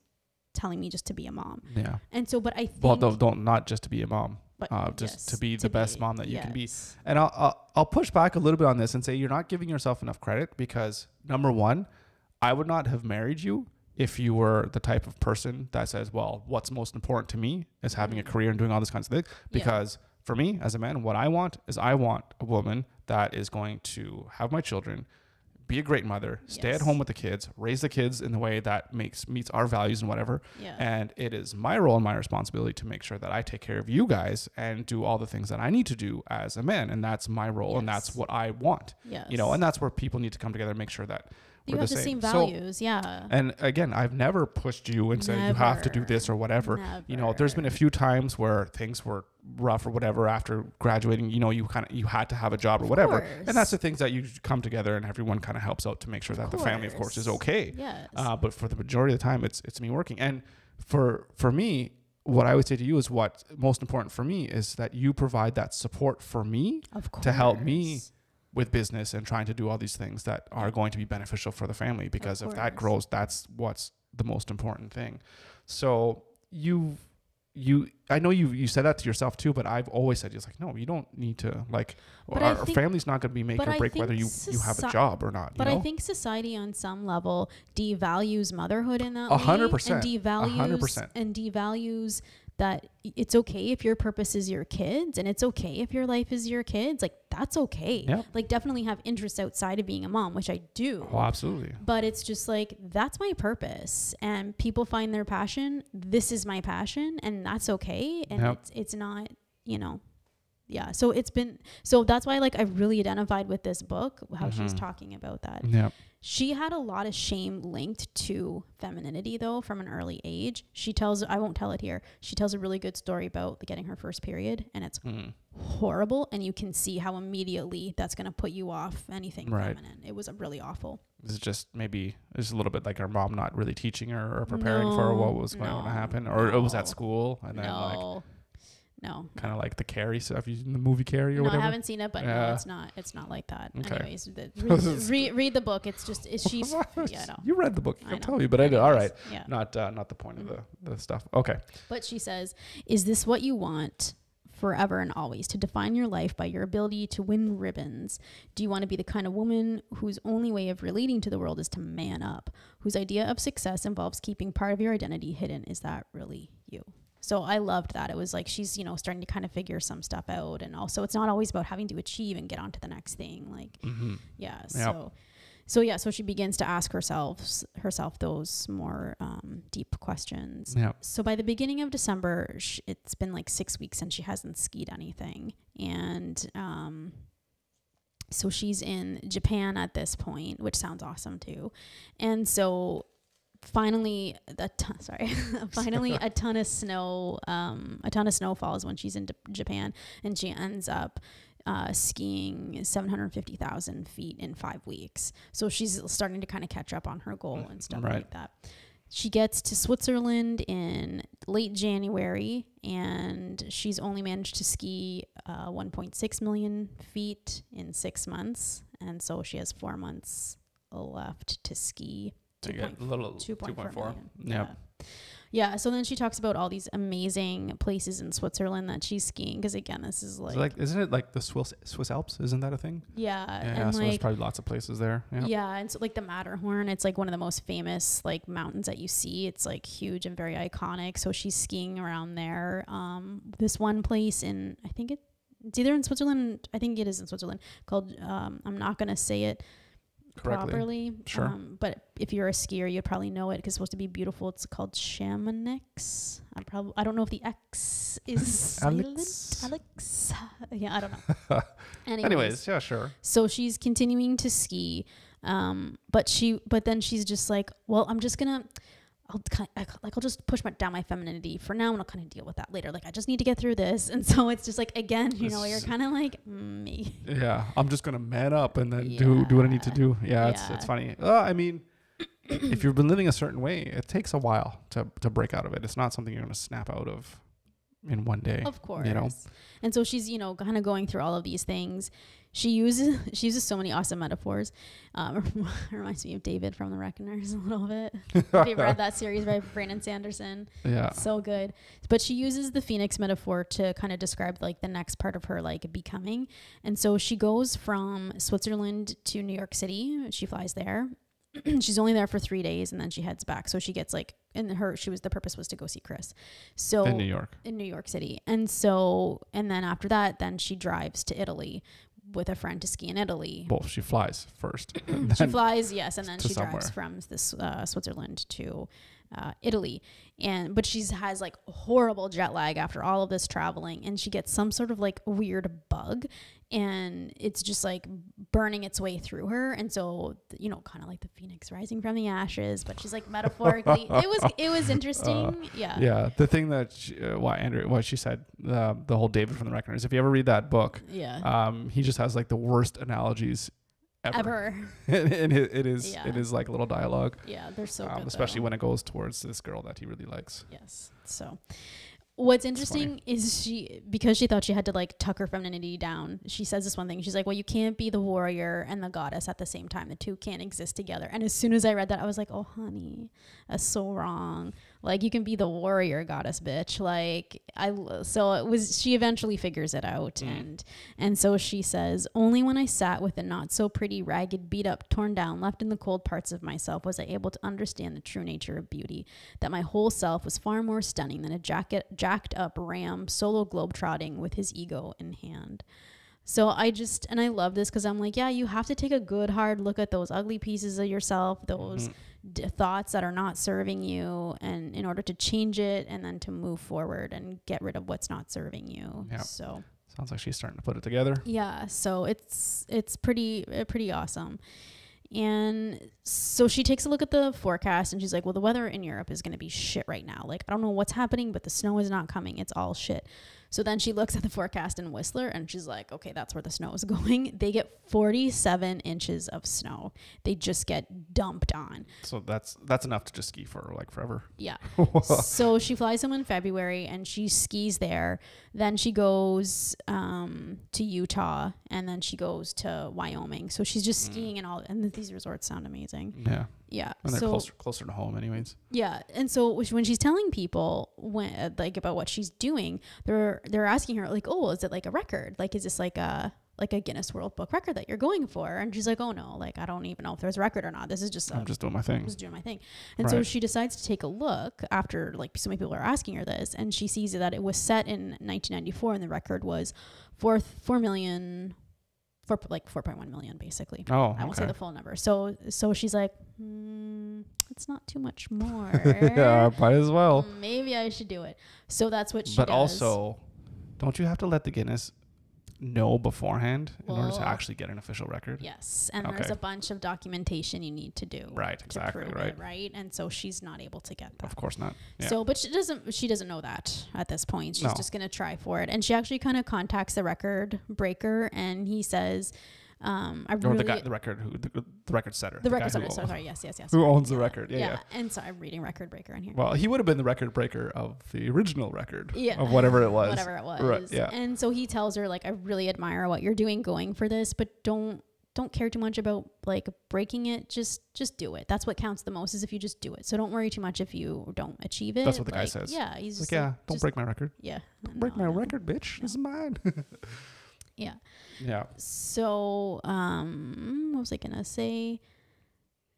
telling me just to be a mom. Yeah. And so, but I think, well, don't not just to be a mom, but just to be the best mom that you can be. And I'll push back a little bit on this and say you're not giving yourself enough credit, because number one, I would not have married you if you were the type of person that says, well, what's most important to me is having a career and doing all these kinds of things. Because for me as a man, what I want is I want a woman that is going to have my children, be a great mother, stay at home with the kids, raise the kids in the way that meets our values and whatever. Yeah. And it is my role and my responsibility to make sure that I take care of you guys and do all the things that I need to do as a man. And that's my role. And that's what I want, and that's where people need to come together and make sure that you have the same values. And again, I've never pushed you and said you have to do this or whatever. Never. There's been a few times where things were rough or whatever after graduating, you had to have a job or whatever. And that's the things that you come together and everyone kind of helps out to make sure that the family, of course, is okay. Yes. But for the majority of the time, it's me working. And for me, what I would say to you is what's most important for me is that you provide that support for me to help me with business and trying to do all these things that are going to be beneficial for the family, because if that grows, that's what's the most important thing. So I know you said that to yourself too, but I've always said, just like, no, you don't need to, like, our family's not going to be make or break whether you have a job or not. But I think society on some level devalues motherhood in that 100%, way, and devalues that it's okay if your purpose is your kids, and it's okay if your life is your kids. Like, that's okay. Yep. Like, definitely have interests outside of being a mom, which I do. Oh, absolutely. But it's just like, that's my purpose, and people find their passion. This is my passion, and that's okay. And it's not, yeah. So that's why, like, I really identified with this book, how she's talking about that. Yeah. She had a lot of shame linked to femininity, though, from an early age. I won't tell it here. She tells a really good story about getting her first period, and it's horrible. And you can see how immediately that's going to put you off anything feminine. It was really awful. This is just maybe a little bit like her mom not really teaching her or preparing for what was going to happen, or it was at school and then No. Kind of like the Carrie stuff, in the movie Carrie or whatever. No, I haven't seen it, but no, it's not. It's not like that. Okay. Anyways, read the book. It's just she's. Yeah, no. You read the book. I'll tell you, but I did. All right. Yeah. Not the point of the stuff. Okay. But she says, "Is this what you want forever and always? To define your life by your ability to win ribbons? Do you want to be the kind of woman whose only way of relating to the world is to man up? Whose idea of success involves keeping part of your identity hidden? Is that really you?" So I loved that. It was like she's, starting to kind of figure some stuff out. And also it's not always about having to achieve and get on to the next thing. Like, yeah. Yep. So she begins to ask herself those more deep questions. Yep. So by the beginning of December, it's been like 6 weeks and she hasn't skied anything. And so she's in Japan at this point, which sounds awesome too. And so finally a ton of snow falls when she's in Japan, and she ends up skiing 750,000 feet in 5 weeks. So she's starting to kind of catch up on her goal and stuff like that. She gets to Switzerland in late January, and she's only managed to ski 1.6 million feet in 6 months, and so she has 4 months left to ski. To get a little 2.4. Yeah. Yeah. So then she talks about all these amazing places in Switzerland that she's skiing. Because again, this is isn't it like the Swiss Alps? Isn't that a thing? Yeah. Yeah. And So there's probably lots of places there. Yeah. Yeah. And so like the Matterhorn, it's like one of the most famous like mountains that you see. It's like huge and very iconic. So she's skiing around there. This one place I think it's either in Switzerland. I think it is in Switzerland, called, I'm not going to say it properly. Sure. But if you're a skier, you'd probably know it because it's supposed to be beautiful. It's called Chamonix. I don't know if the X is silent. Alex. Yeah, I don't know. Anyways, yeah, sure. So she's continuing to ski. But then she's just like, well, I'm just gonna, I'll just push down my femininity for now, and I'll kind of deal with that later. Like, I just need to get through this. And so it's just like, again, you're kind of like me. Yeah, I'm just gonna man up and then do what I need to do. Yeah. It's funny. I mean, if you've been living a certain way, it takes a while to break out of it. It's not something you're gonna snap out of in one day. Of course. And so she's, kind of going through all of these things. She uses so many awesome metaphors. Reminds me of David from The Reckoners a little bit. Have you read that series by Brandon Sanderson? Yeah. So good. But she uses the phoenix metaphor to kind of describe like the next part of her like becoming. And so she goes from Switzerland to New York City. She flies there. She's only there for 3 days and then she heads back. So she gets like the purpose was to go see Chris. So in New York City. And then after that, then she drives to Italy with a friend to ski in Italy. Well, she flies first. She flies, yes, and then she somewhere. drives from this Switzerland to Italy. But she has like horrible jet lag after all of this traveling, and she gets some sort of like weird bug, and it's just like burning its way through her. And so, kind of like the phoenix rising from the ashes, but she's like metaphorically, it was interesting. Yeah. The thing that what she said, the whole David from The Reckoners, if you ever read that book, he just has like the worst analogies ever. And it is like a little dialogue. Yeah, they're so good, especially when it goes towards this girl that he really likes. Yes. So what's interesting is because she thought she had to like tuck her femininity down, she says this one thing. She's like, well, you can't be the warrior and the goddess at the same time. The two can't exist together. And as soon as I read that, I was like, oh, honey, that's so wrong. Like, you can be the warrior goddess, bitch. Like, she eventually figures it out. And so she says, only when I sat with the not so pretty, ragged, beat up, torn down, left in the cold parts of myself was I able to understand the true nature of beauty, that my whole self was far more stunning than a jacked up ram solo globetrotting with his ego in hand. So I love this because I'm like, yeah, you have to take a good hard look at those ugly pieces of yourself, those thoughts that are not serving you, and in order to change it and then to move forward and get rid of what's not serving you. Yep. So sounds like she's starting to put it together. Yeah. So it's pretty awesome. And so she takes a look at the forecast and she's like, well, the weather in Europe is going to be shit right now. Like, I don't know what's happening, but the snow is not coming. It's all shit. So then she looks at the forecast in Whistler and she's like, okay, that's where the snow is going. They get 47 inches of snow. They just get dumped on. So that's enough to just ski for like forever. Yeah. So she flies home in February and she skis there. Then she goes to Utah and then she goes to Wyoming. So she's just skiing and these resorts sound amazing. Yeah. Yeah. And they're closer to home anyways. Yeah. And so when she's telling people about what she's doing, they're asking her like, oh, is it like a record? Like, is this like a Guinness World Book record that you're going for? And she's like, oh no, like, I don't even know if there's a record or not. This is just, I'm just doing my thing. And so she decides to take a look after like so many people are asking her this, and she sees that it was set in 1994 and the record was 4.1 million basically. Oh, I won't say the full number. So she's like, it's not too much more. Yeah, might as well. Maybe I should do it. So that's what she does. But also, don't you have to let the Guinness know beforehand in order to actually get an official record? Yes, and there's a bunch of documentation you need to do. Right, exactly, to prove right. it, right? And so she's not able to get that. Of course not. Yeah. So, but she doesn't know that at this point. She's just gonna try for it, and she actually kind of contacts the record breaker, and he says, the record setter. The record setter. Sorry. Yes. Who owns the record? Yeah. And so I'm reading record breaker in here. Well, he would have been the record breaker of the original record of whatever it was. Whatever it was. Right. Yeah. And so he tells her like, I really admire what you're doing going for this, but don't don't care too much about like breaking it. Just do it. That's what counts the most, is if you just do it. So don't worry too much if you don't achieve it. That's what the guy says. Yeah. He's like, just yeah, don't break my record. Yeah. Don't break my record, bitch. This is mine. Yeah. Yeah. So, what was I going to say?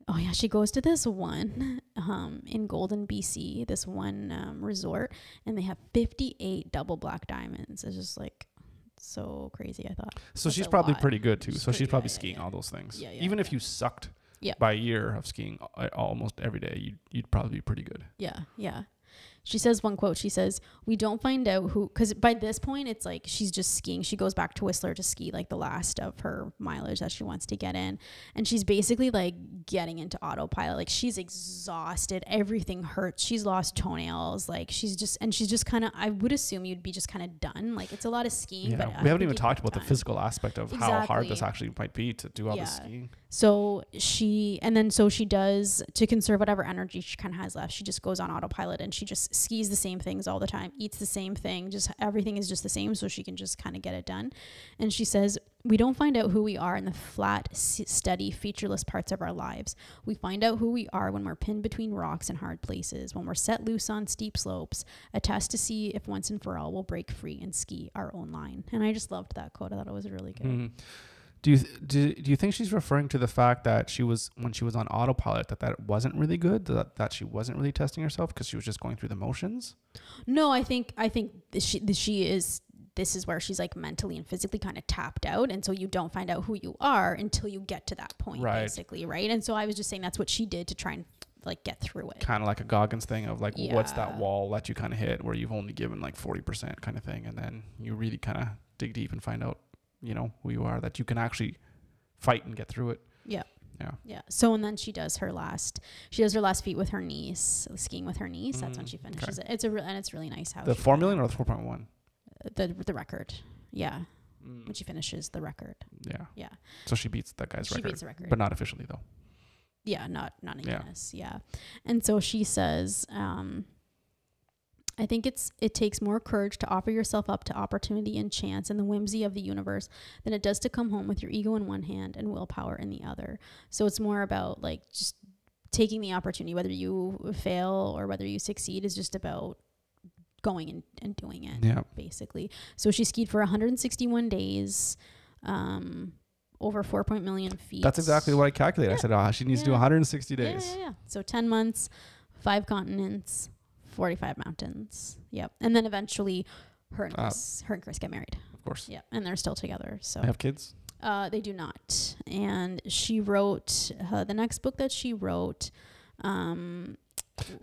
Oh yeah, she goes to this one in Golden, BC, this one resort, and they have 58 double black diamonds. It's just like so crazy, I thought. So That's she's a probably lot. pretty good too. So she's probably yeah, skiing all those things. Yeah, Even if you sucked Yeah. by a year of skiing almost every day, you'd probably be pretty good. Yeah, yeah. She says one quote, she says, we don't find out who, because by this point it's like she's just skiing. She goes back to Whistler to ski like the last of her mileage that she wants to get in. And she's basically like getting into autopilot. Like she's exhausted. Everything hurts. She's lost toenails. Like she's just kind of, I would assume you'd be just kind of done. Like it's a lot of skiing. Yeah, but we haven't even talked about the physical aspect of how hard this Exactly. actually might be to do all this skiing. So she does, to conserve whatever energy she kind of has left, she just goes on autopilot and she just skis the same things all the time, eats the same thing, just everything is just the same, so she can just kind of get it done. And she says, we don't find out who we are in the flat, steady, featureless parts of our lives. We find out who we are when we're pinned between rocks and hard places, when we're set loose on steep slopes, a test to see if once and for all we'll break free and ski our own line. And I just loved that quote. I thought it was really good. Mm. Do you think she's referring to the fact that when she was on autopilot, that wasn't really good, that she wasn't really testing herself because she was just going through the motions? No, I think she is. This is where she's like mentally and physically kind of tapped out, and so you don't find out who you are until you get to that point, basically, right? And so I was just saying that's what she did to try and like get through it. Kind of like a Goggins thing of like, what's that wall that you kind of hit where you've only given like 40% kind of thing, and then you really kind of dig deep and find out, you know, who you are, that you can actually fight and get through it. Yeah. Yeah. Yeah. So, and then she does her last feat with her niece, skiing with her niece. That's when she finishes it. It's it's really nice how the 4 million or the 4.1? The record. Yeah. When she finishes the record. Yeah. Yeah. So she beats that guy's record. She beats the record. But not officially though. Yeah. Not in Guinness. Yeah. And so she says, I think it takes more courage to offer yourself up to opportunity and chance and the whimsy of the universe than it does to come home with your ego in one hand and willpower in the other. So it's more about like just taking the opportunity, whether you fail or whether you succeed, is just about going and doing it, basically. So she skied for 161 days, over 4 million feet. That's exactly what I calculated. I said, she needs to do 160 days. Yeah. So 10 months, 5 continents, 45 mountains. Yep. And then eventually her and Chris get married. Of course. Yeah. And they're still together. So they have kids? They do not. And she wrote the next book that she wrote.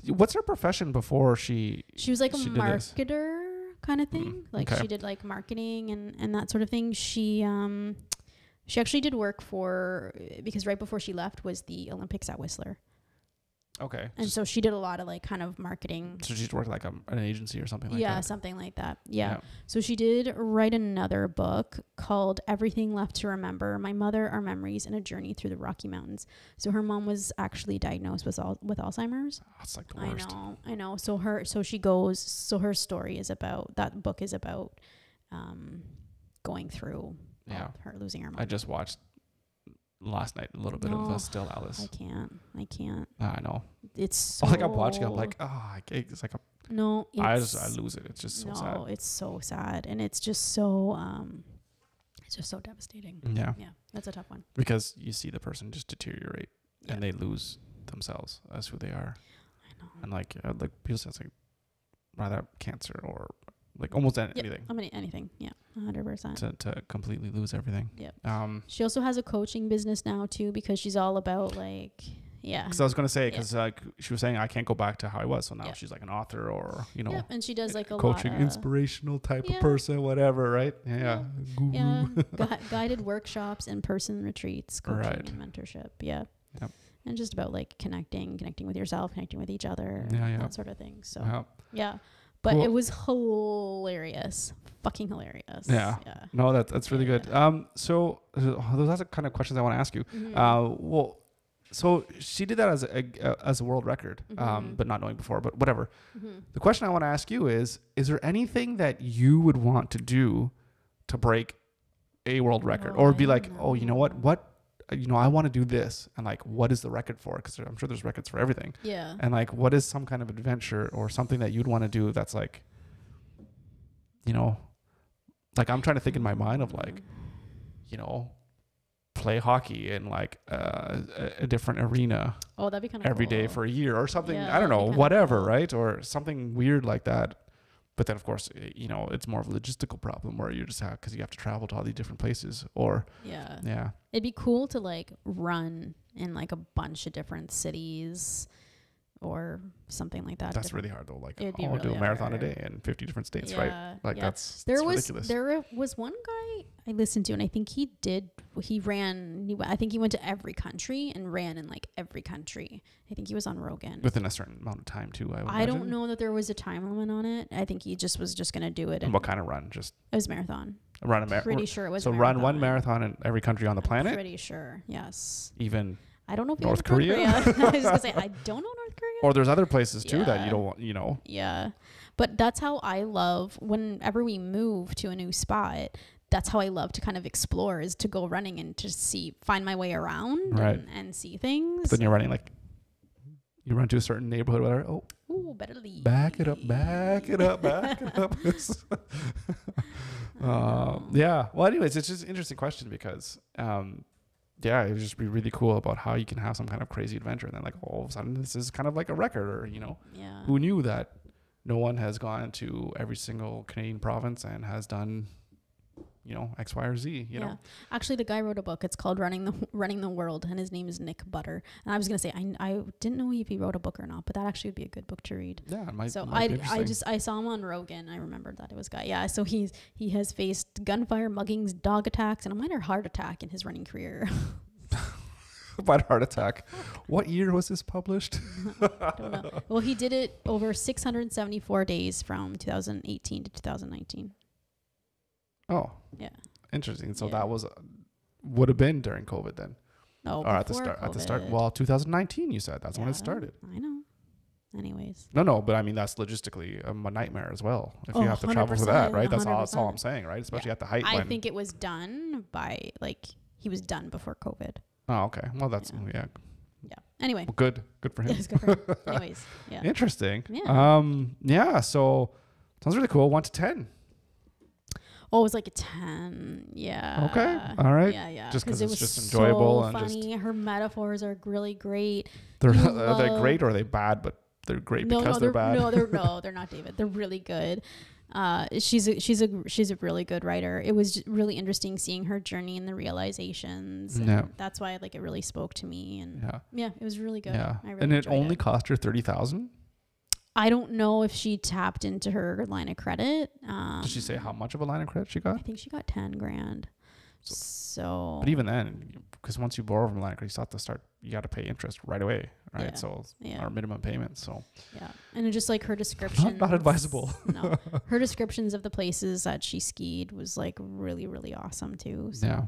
What's her profession before she was like a marketer kind of thing. Like she did like marketing and that sort of thing. She actually did work because right before she left was the Olympics at Whistler. Okay. And so she did a lot of like kind of marketing. So she's worked like an agency or something like that? Yeah, something like that. Yeah. So she did write another book called Everything Left to Remember, My Mother, Our Memories, and a Journey Through the Rocky Mountains. So her mom was actually diagnosed with Alzheimer's. That's like the worst. I know. So her story is about, that book is about going through her losing her mom. I just watched last night a little bit of Still Alice. I can't. I know. It's so like I'm watching, I'm like, it's like I lose it. It's just so sad. No, it's so sad, and it's just so devastating. Yeah, that's a tough one because you see the person just deteriorate and they lose themselves as who they are. I know. And like people say it's like rather cancer or like almost anything. Anything. Yeah, 100%. To completely lose everything. Yeah. She also has a coaching business now too, because she's all about like, Because I was gonna say, because like she was saying, I can't go back to how I was, so now she's like an author or and she does like a coaching, lot of inspirational type of person, whatever, right? Guru. Yeah. Guided workshops, in-person retreats, coaching and mentorship. Yep. And just about like connecting with yourself, connecting with each other, that sort of thing. So But it was hilarious. Fucking hilarious. Yeah. No, that's really good. So those are the kind of questions I want to ask you. Mm-hmm. So she did that as a world record, but not knowing before, but whatever. Mm-hmm. The question I want to ask you is there anything that you would want to do to break a world record, or be like, oh, you know what I want to do this, and like, what is the record for? Because I'm sure there's records for everything. Yeah. And like, what is some kind of adventure or something that you'd want to do that's like, like I'm trying to think in my mind of like, play hockey in like a different arena. Oh, that'd be kind of every cool. day for a year or something. Yeah, I don't know, that'd be kinda whatever, cool. right? Or something weird like that. But then, of course, it's more of a logistical problem where you just have, because you have to travel to all these different places. Or Yeah. It'd be cool to like run in like a bunch of different cities or something like that. That's really hard though. Like, It'd be I'll do really a marathon hard. a day in 50 different states, Yeah, right? Like yeah. that's ridiculous. There was one guy I listened to, and I think he went to every country and ran in like every country. I think he was on Rogan. Within a certain amount of time too, I don't know that there was a time limit on it. I think he was just going to do it. And what kind of run? Just it was marathon. Run a marathon. Pretty sure it was so marathon. Run one marathon in every country on the planet? Pretty sure, yes. Even I don't know if North Korea? I was just going to say, I don't know North Korea. Or there's other places too that you don't want, Yeah. But that's how I love, whenever we move to a new spot, that's how I love to kind of explore, is to go running and to find my way around and see things. But then you're running like, you run to a certain neighborhood, whatever. Oh, ooh, better leave. Back it up. Yeah. Well, anyways, it's just an interesting question because, it would just be really cool about how you can have some kind of crazy adventure. And then like all of a sudden this is kind of like a record, or, who knew that no one has gone to every single Canadian province and has done, X, Y, or Z, you know? Actually, the guy wrote a book. It's called Running the World, and his name is Nick Butter. And I was going to say, I didn't know if he wrote a book or not, but that actually would be a good book to read. Yeah, it might. So might be I saw him on Rogan. I remembered that it was a guy. Yeah, so he has faced gunfire, muggings, dog attacks, and a minor heart attack in his running career. What heart attack? What year was this published? I don't know. Well, he did it over 674 days from 2018 to 2019. Oh, yeah, interesting. So that would have been during COVID then. No, or at the start. COVID. At the start. Well, 2019. You said that's when it started. I know. Anyways. No, but I mean that's logistically a nightmare as well. If you have to travel for that, right? That's all I'm saying, right? Especially at the height. I think it was done by he was done before COVID. Oh, okay. Well, that's Yeah. Anyway. Well, good for him. Yeah, it's good for him. Anyways. Yeah. Interesting. Yeah. So sounds really cool. 1 to 10. Oh, it was like a 10. Yeah. Okay. All right. Yeah. Just because it it's was just enjoyable so and funny. Her metaphors are really great. Are they great or are they bad? But they're great because they're bad. They're not, David. They're really good. She's a really good writer. It was really interesting seeing her journey and the realizations. And that's why it really spoke to me. And it was really good. Yeah. I really and it only cost her $30,000. I don't know if she tapped into her line of credit. Did she say how much of a line of credit she got? I think she got 10 grand. So but even then, because once you borrow from a line of credit, you still have to start, you got to pay interest right away, right? Yeah. So our minimum payment. So and just her descriptions, not advisable. No, her descriptions of the places that she skied was really, really awesome too. So,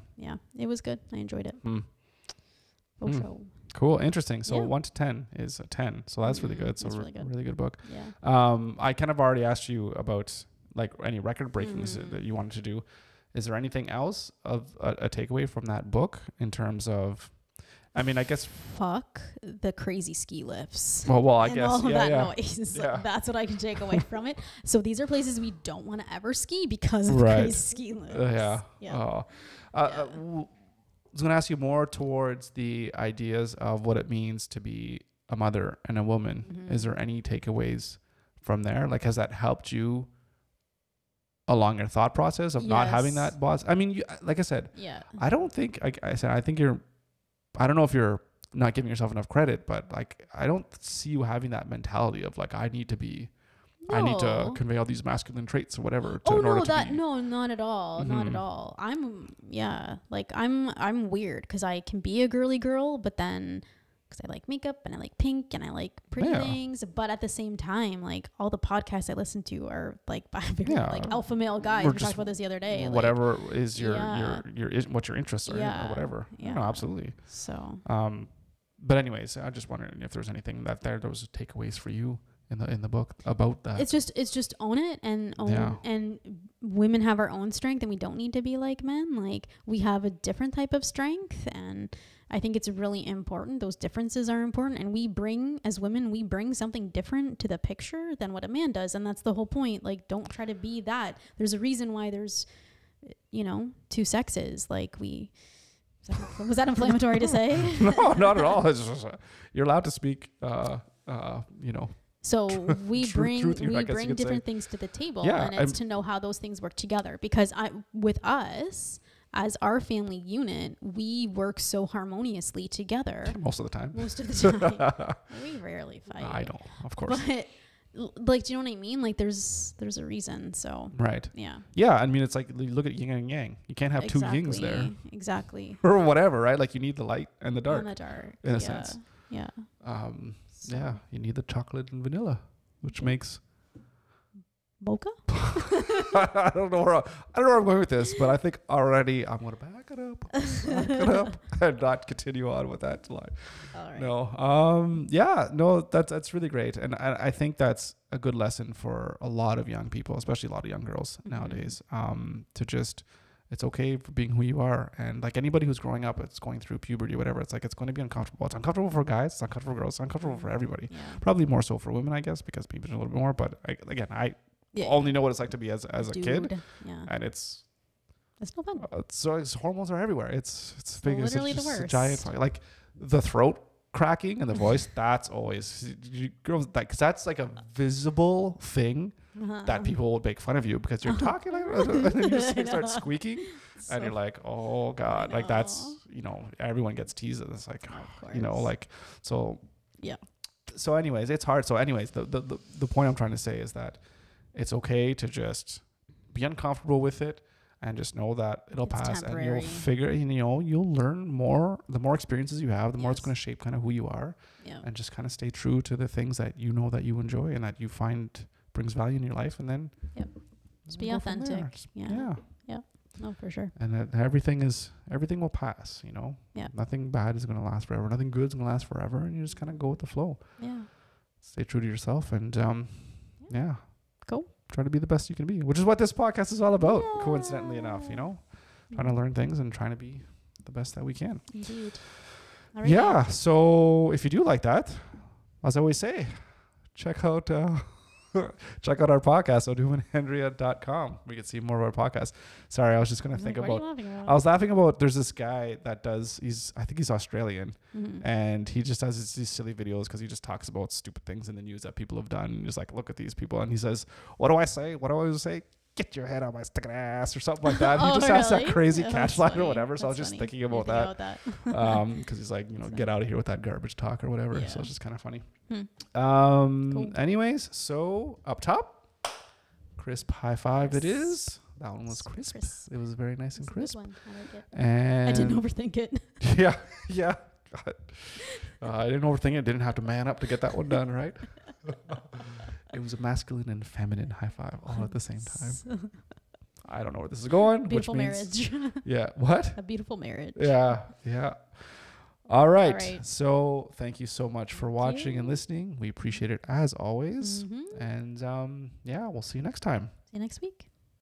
it was good. I enjoyed it. Show. Cool. Interesting. So 1 to 10 is a 10. So that's really good. So really good book. Yeah. I kind of already asked you about any record breakings that you wanted to do. Is there anything else of a takeaway from that book in terms of, I mean, I guess. Fuck the crazy ski lifts. Well, I guess. All of that noise. That's what I can take away from it. So these are places we don't want to ever ski because of the crazy ski lifts. I was going to ask you more towards the ideas of what it means to be a mother and a woman. Mm-hmm. Is there any takeaways from there? Has that helped you along your thought process of not having that boss? I mean, like I said, I don't think, I think I don't know if you're not giving yourself enough credit, but I don't see you having that mentality of I need to convey all these masculine traits or whatever. No, not at all. Mm-hmm. Not at all. I'm weird because I can be a girly girl, but then because I like makeup and I like pink and I like pretty things, but at the same time, all the podcasts I listen to are by very alpha male guys. We talked about this the other day. Whatever is your what your interests are or whatever. Yeah, no, absolutely. So, but anyways, I just wondering if there's anything there was takeaways for you in the book about that. It's just own it and women have our own strength and we don't need to be like men. Like, we have a different type of strength, and I think it's really important. Those differences are important, and we bring, as women, we bring something different to the picture than what a man does, and that's the whole point. Like, don't try to be that. There's a reason why there's, you know, two sexes. Like, was that inflammatory to say? No, not at all. It's just, you're allowed to speak, you know. So we bring different say. things to the table, Yeah, and it's to know how those things work together. Because with us, as our family unit, we work so harmoniously together. Most of the time. Most of the time. We rarely fight. I know, of course. But, like, do you know what I mean? Like, there's a reason. So right. Yeah. Yeah, I mean, it's like, you look at yin and yang. You can't have two yings there. Exactly. Or whatever, right? Like, you need the light and the dark. And the dark. In a sense. Yeah. Yeah, you need the chocolate and vanilla, which makes mocha. I don't know where I'm going with this, but I think already I'm going to back it up and not continue on with that line. All right. No, yeah, no, that's really great, and I think that's a good lesson for a lot of young people, especially a lot of young girls nowadays. To just, it's okay for being who you are, and like anybody who's growing up, it's going through puberty, whatever. It's like, it's going to be uncomfortable. It's uncomfortable for guys. It's uncomfortable for girls. It's uncomfortable for everybody. Yeah. Probably more so for women, I guess, because people are a little bit more. But I only know what it's like to be as a kid, and it's no fun. So it's hormones are everywhere. It's big. Literally it's the worst. A giant, like the throat cracking and the voice. That's always girls, like, 'cause that's like a visible thing. That people will make fun of you because you're talking like, and then you just start squeaking, and you're like, oh God, like that's, you know, everyone gets teased. It's like, you know, like, so yeah. So anyways, it's hard. So anyways, the point I'm trying to say is that it's okay to just be uncomfortable with it and just know that it'll pass, temporary. And you'll figure, you know, you'll learn more. The more experiences you have, the more it's going to shape kind of who you are, and just kind of stay true to the things that you know that you enjoy and that you find brings value in your life, and then just be authentic. Yeah. No, for sure. And that everything will pass, you know. Nothing bad is going to last forever. Nothing good is going to last forever, and you just kind of go with the flow. Stay true to yourself, and cool. Try to be the best you can be, which is what this podcast is all about. Coincidentally enough, you know, trying to learn things and trying to be the best that we can. Indeed. Yeah. So if you do like that, as I always say, check out our podcast, odumanandrea.com. We can see more of our podcast. Sorry, I was just going to think about, I was laughing about, there's this guy that I think he's Australian, and he just does these silly videos because he just talks about stupid things in the news that people have done, and just like, look at these people, and he says, what do I say? Get your head on my sticking ass, or something like that. He just has that crazy catch line or whatever. So I was just thinking about that. Because he's like, you know, get out of here with that garbage talk or whatever. So it's just kind of funny. Cool. Anyways, so up top, crisp high five. It is. That one was crisp. It was very nice and crisp. I like it. And I didn't overthink it. Yeah. I didn't overthink it. Didn't have to man up to get that one done, right? It was a masculine and feminine high five all at the same time. I don't know where this is going. Beautiful marriage. Yeah. What? A beautiful marriage. Yeah. All right. So thank you so much for watching and listening. We appreciate it as always. And we'll see you next time. See you next week.